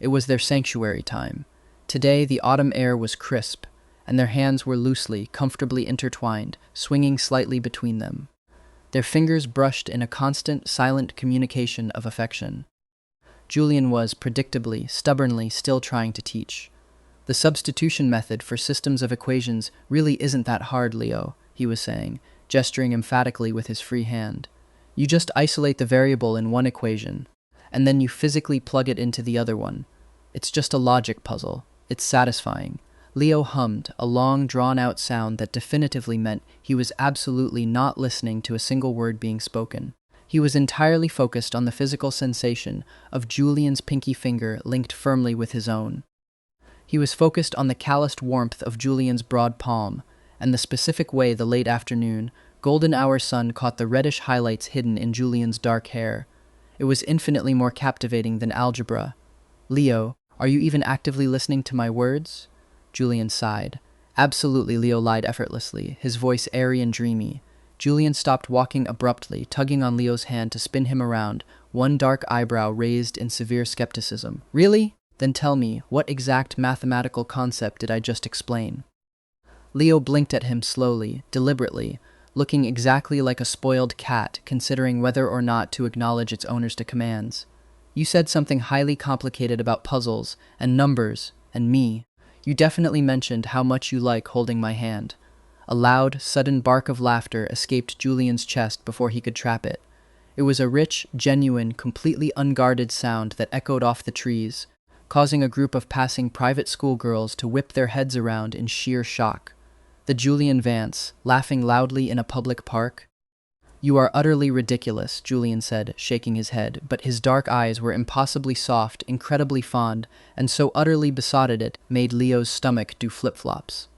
It was their sanctuary time. Today, the autumn air was crisp, and their hands were loosely, comfortably intertwined, swinging slightly between them. Their fingers brushed in a constant, silent communication of affection. Julian was, predictably, stubbornly still trying to teach. The substitution method for systems of equations really isn't that hard, Leo, he was saying, gesturing emphatically with his free hand. You just isolate the variable in one equation, and then you physically plug it into the other one. It's just a logic puzzle. It's satisfying. Leo hummed, a long, drawn-out sound that definitively meant he was absolutely not listening to a single word being spoken. He was entirely focused on the physical sensation of Julian's pinky finger linked firmly with his own. He was focused on the calloused warmth of Julian's broad palm, and the specific way the late afternoon, golden hour sun caught the reddish highlights hidden in Julian's dark hair. It was infinitely more captivating than algebra. Leo, are you even actively listening to my words? Julian sighed. Absolutely, Leo lied effortlessly, his voice airy and dreamy. Julian stopped walking abruptly, tugging on Leo's hand to spin him around, one dark eyebrow raised in severe skepticism. Really? Then tell me, what exact mathematical concept did I just explain? Leo blinked at him slowly, deliberately, looking exactly like a spoiled cat, considering whether or not to acknowledge its owner's commands. You said something highly complicated about puzzles, and numbers, and me. You definitely mentioned how much you like holding my hand. A loud, sudden bark of laughter escaped Julian's chest before he could trap it. It was a rich, genuine, completely unguarded sound that echoed off the trees, causing a group of passing private schoolgirls to whip their heads around in sheer shock. The Julian Vance, laughing loudly in a public park. You are utterly ridiculous, Julian said, shaking his head, but his dark eyes were impossibly soft, incredibly fond, and so utterly besotted it made Leo's stomach do flip-flops.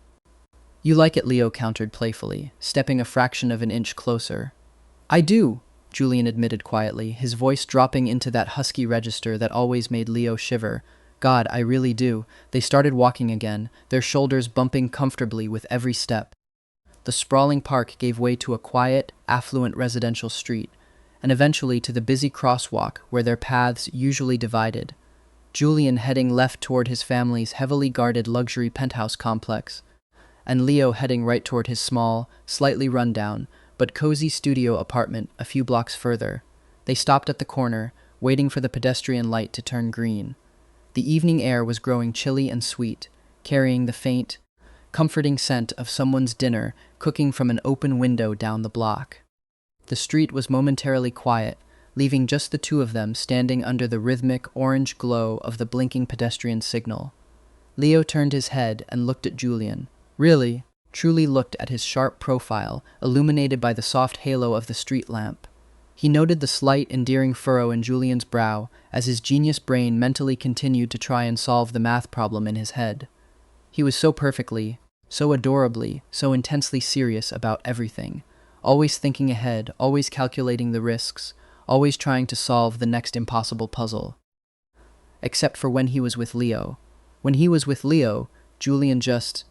You like it, Leo countered playfully, stepping a fraction of an inch closer. I do, Julian admitted quietly, his voice dropping into that husky register that always made Leo shiver. God, I really do. They started walking again, their shoulders bumping comfortably with every step. The sprawling park gave way to a quiet, affluent residential street, and eventually to the busy crosswalk where their paths usually divided. Julian heading left toward his family's heavily guarded luxury penthouse complex, and Leo heading right toward his small, slightly run-down, but cozy studio apartment a few blocks further. They stopped at the corner, waiting for the pedestrian light to turn green. The evening air was growing chilly and sweet, carrying the faint, comforting scent of someone's dinner cooking from an open window down the block. The street was momentarily quiet, leaving just the two of them standing under the rhythmic orange glow of the blinking pedestrian signal. Leo turned his head and looked at Julian. Really, truly looked at his sharp profile, illuminated by the soft halo of the street lamp. He noted the slight, endearing furrow in Julian's brow as his genius brain mentally continued to try and solve the math problem in his head. He was so perfectly, so adorably, so intensely serious about everything, always thinking ahead, always calculating the risks, always trying to solve the next impossible puzzle. Except for when he was with Leo. When he was with Leo, Julian just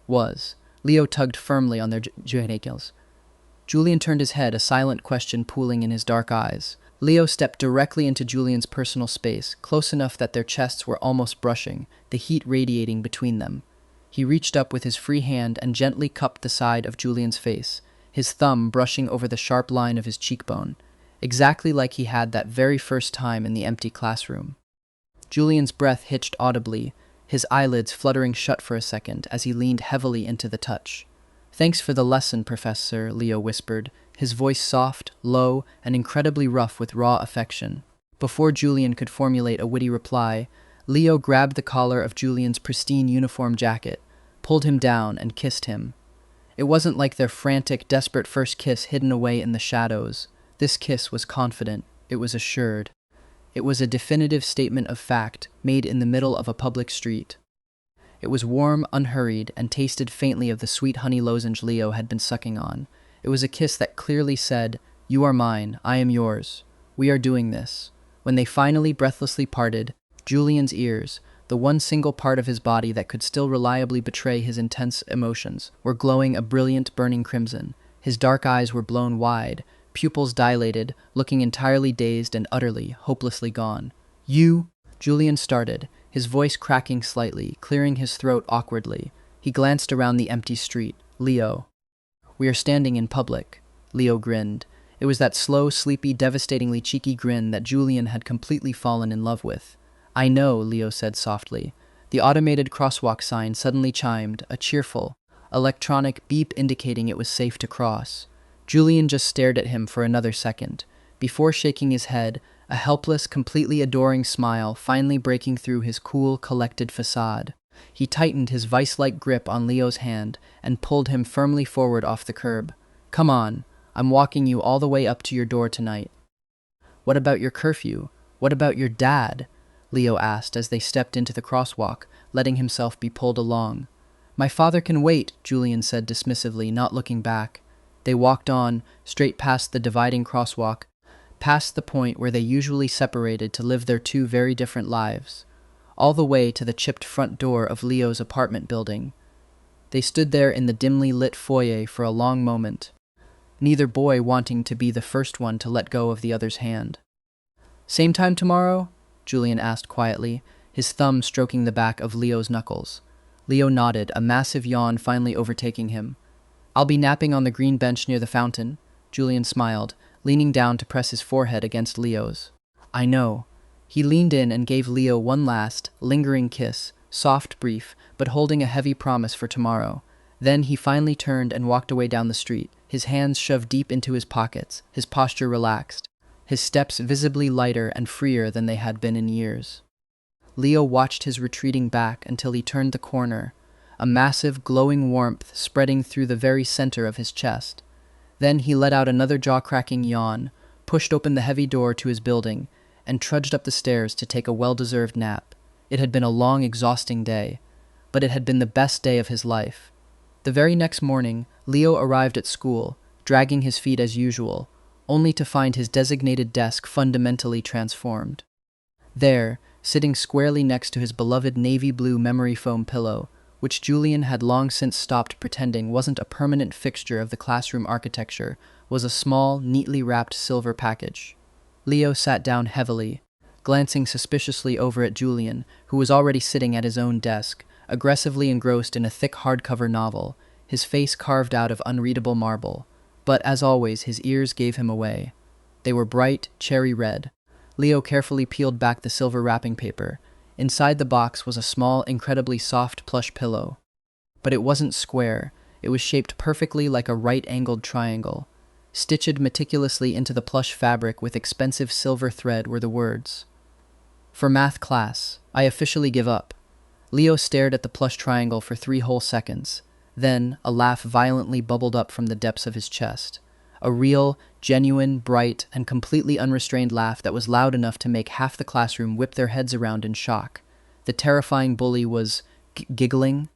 was. Leo tugged firmly on their genitals. Julian turned his head, a silent question pooling in his dark eyes. Leo stepped directly into Julian's personal space, close enough that their chests were almost brushing, the heat radiating between them. He reached up with his free hand and gently cupped the side of Julian's face, his thumb brushing over the sharp line of his cheekbone, exactly like he had that very first time in the empty classroom. Julian's breath hitched audibly, his eyelids fluttering shut for a second as he leaned heavily into the touch. "Thanks for the lesson, Professor," Leo whispered, his voice soft, low, and incredibly rough with raw affection. Before Julian could formulate a witty reply, Leo grabbed the collar of Julian's pristine uniform jacket, pulled him down, and kissed him. It wasn't like their frantic, desperate first kiss hidden away in the shadows. This kiss was confident. It was assured. It was a definitive statement of fact, made in the middle of a public street. It was warm, unhurried, and tasted faintly of the sweet honey lozenge Leo had been sucking on. It was a kiss that clearly said, "You are mine, I am yours. We are doing this." When they finally breathlessly parted, Julian's ears, the one single part of his body that could still reliably betray his intense emotions, were glowing a brilliant, burning crimson. His dark eyes were blown wide, pupils dilated, looking entirely dazed and utterly, hopelessly gone. "You—" Julian started, his voice cracking slightly, clearing his throat awkwardly. He glanced around the empty street. "Leo." "We are standing in public." Leo grinned. It was that slow, sleepy, devastatingly cheeky grin that Julian had completely fallen in love with. "I know," Leo said softly. The automated crosswalk sign suddenly chimed, a cheerful, electronic beep indicating it was safe to cross. Julian just stared at him for another second, before shaking his head, a helpless, completely adoring smile finally breaking through his cool, collected facade. He tightened his vice-like grip on Leo's hand and pulled him firmly forward off the curb. "Come on, I'm walking you all the way up to your door tonight." "What about your curfew? What about your dad?" Leo asked as they stepped into the crosswalk, letting himself be pulled along. "My father can wait," Julian said dismissively, not looking back. They walked on, straight past the dividing crosswalk, past the point where they usually separated to live their two very different lives, all the way to the chipped front door of Leo's apartment building. They stood there in the dimly lit foyer for a long moment, neither boy wanting to be the first one to let go of the other's hand. "Same time tomorrow?" Julian asked quietly, his thumb stroking the back of Leo's knuckles. Leo nodded, a massive yawn finally overtaking him. "I'll be napping on the green bench near the fountain," Julian smiled, leaning down to press his forehead against Leo's. "I know." He leaned in and gave Leo one last, lingering kiss, soft, brief, but holding a heavy promise for tomorrow. Then he finally turned and walked away down the street, his hands shoved deep into his pockets, his posture relaxed, his steps visibly lighter and freer than they had been in years. Leo watched his retreating back until he turned the corner, a massive, glowing warmth spreading through the very center of his chest. Then he let out another jaw-cracking yawn, pushed open the heavy door to his building, and trudged up the stairs to take a well-deserved nap. It had been a long, exhausting day, but it had been the best day of his life. The very next morning, Leo arrived at school, dragging his feet as usual, only to find his designated desk fundamentally transformed. There, sitting squarely next to his beloved navy blue memory foam pillow, which Julian had long since stopped pretending wasn't a permanent fixture of the classroom architecture, was a small, neatly wrapped silver package. Leo sat down heavily, glancing suspiciously over at Julian, who was already sitting at his own desk, aggressively engrossed in a thick hardcover novel, his face carved out of unreadable marble. But, as always, his ears gave him away. They were bright, cherry red. Leo carefully peeled back the silver wrapping paper. Inside the box was a small, incredibly soft plush pillow. But it wasn't square. It was shaped perfectly like a right-angled triangle. Stitched meticulously into the plush fabric with expensive silver thread were the words, "For math class, I officially give up." Leo stared at the plush triangle for 3 whole seconds. Then, a laugh violently bubbled up from the depths of his chest. A real, genuine, bright, and completely unrestrained laugh that was loud enough to make half the classroom whip their heads around in shock. The terrifying bully was giggling.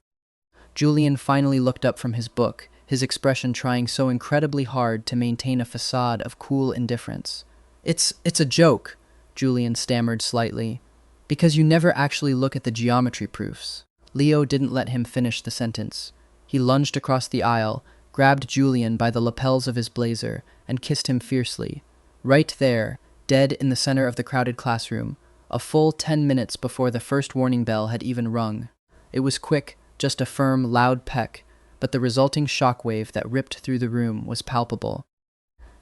Julian finally looked up from his book, his expression trying so incredibly hard to maintain a facade of cool indifference. It's a joke," Julian stammered slightly. "Because you never actually look at the geometry proofs." Leo didn't let him finish the sentence. He lunged across the aisle, grabbed Julian by the lapels of his blazer, and kissed him fiercely. Right there, dead in the center of the crowded classroom, a full 10 minutes before the first warning bell had even rung. It was quick, just a firm, loud peck, but the resulting shockwave that ripped through the room was palpable.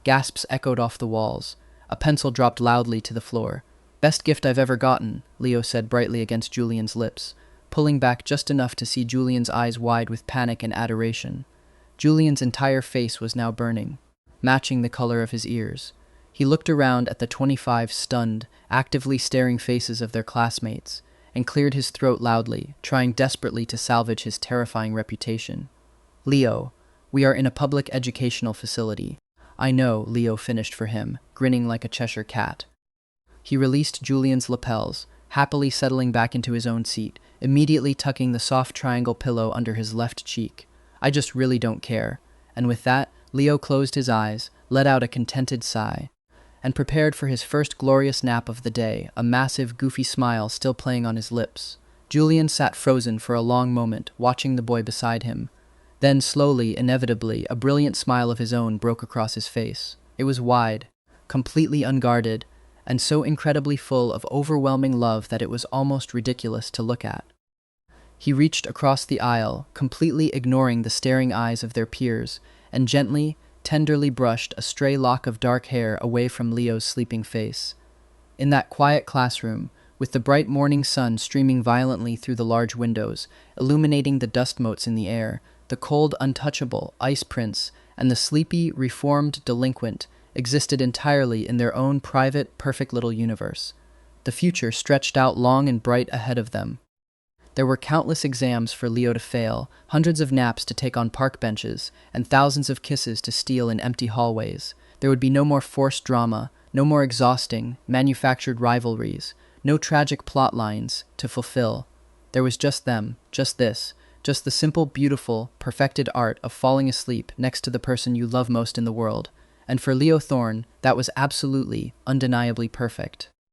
Gasps echoed off the walls. A pencil dropped loudly to the floor. "Best gift I've ever gotten," Leo said brightly against Julian's lips, pulling back just enough to see Julian's eyes wide with panic and adoration. Julian's entire face was now burning, matching the color of his ears. He looked around at the 25 stunned, actively staring faces of their classmates, and cleared his throat loudly, trying desperately to salvage his terrifying reputation. Leo, we are in a public educational facility. I know, Leo finished for him, grinning like a Cheshire cat. He released Julian's lapels, happily settling back into his own seat, immediately tucking the soft triangle pillow under his left cheek. I just really don't care. And with that, Leo closed his eyes, let out a contented sigh, and prepared for his first glorious nap of the day, a massive, goofy smile still playing on his lips. Julian sat frozen for a long moment, watching the boy beside him. Then, slowly, inevitably, a brilliant smile of his own broke across his face. It was wide, completely unguarded, and so incredibly full of overwhelming love that it was almost ridiculous to look at. He reached across the aisle, completely ignoring the staring eyes of their peers, and gently, tenderly brushed a stray lock of dark hair away from Leo's sleeping face. In that quiet classroom, with the bright morning sun streaming violently through the large windows, illuminating the dust motes in the air, the cold, untouchable ice prince and the sleepy, reformed delinquent existed entirely in their own private, perfect little universe. The future stretched out long and bright ahead of them. There were countless exams for Leo to fail, hundreds of naps to take on park benches, and thousands of kisses to steal in empty hallways. There would be no more forced drama, no more exhausting, manufactured rivalries, no tragic plot lines to fulfill. There was just them, just this, just the simple, beautiful, perfected art of falling asleep next to the person you love most in the world. And for Leo Thorne, that was absolutely, undeniably perfect.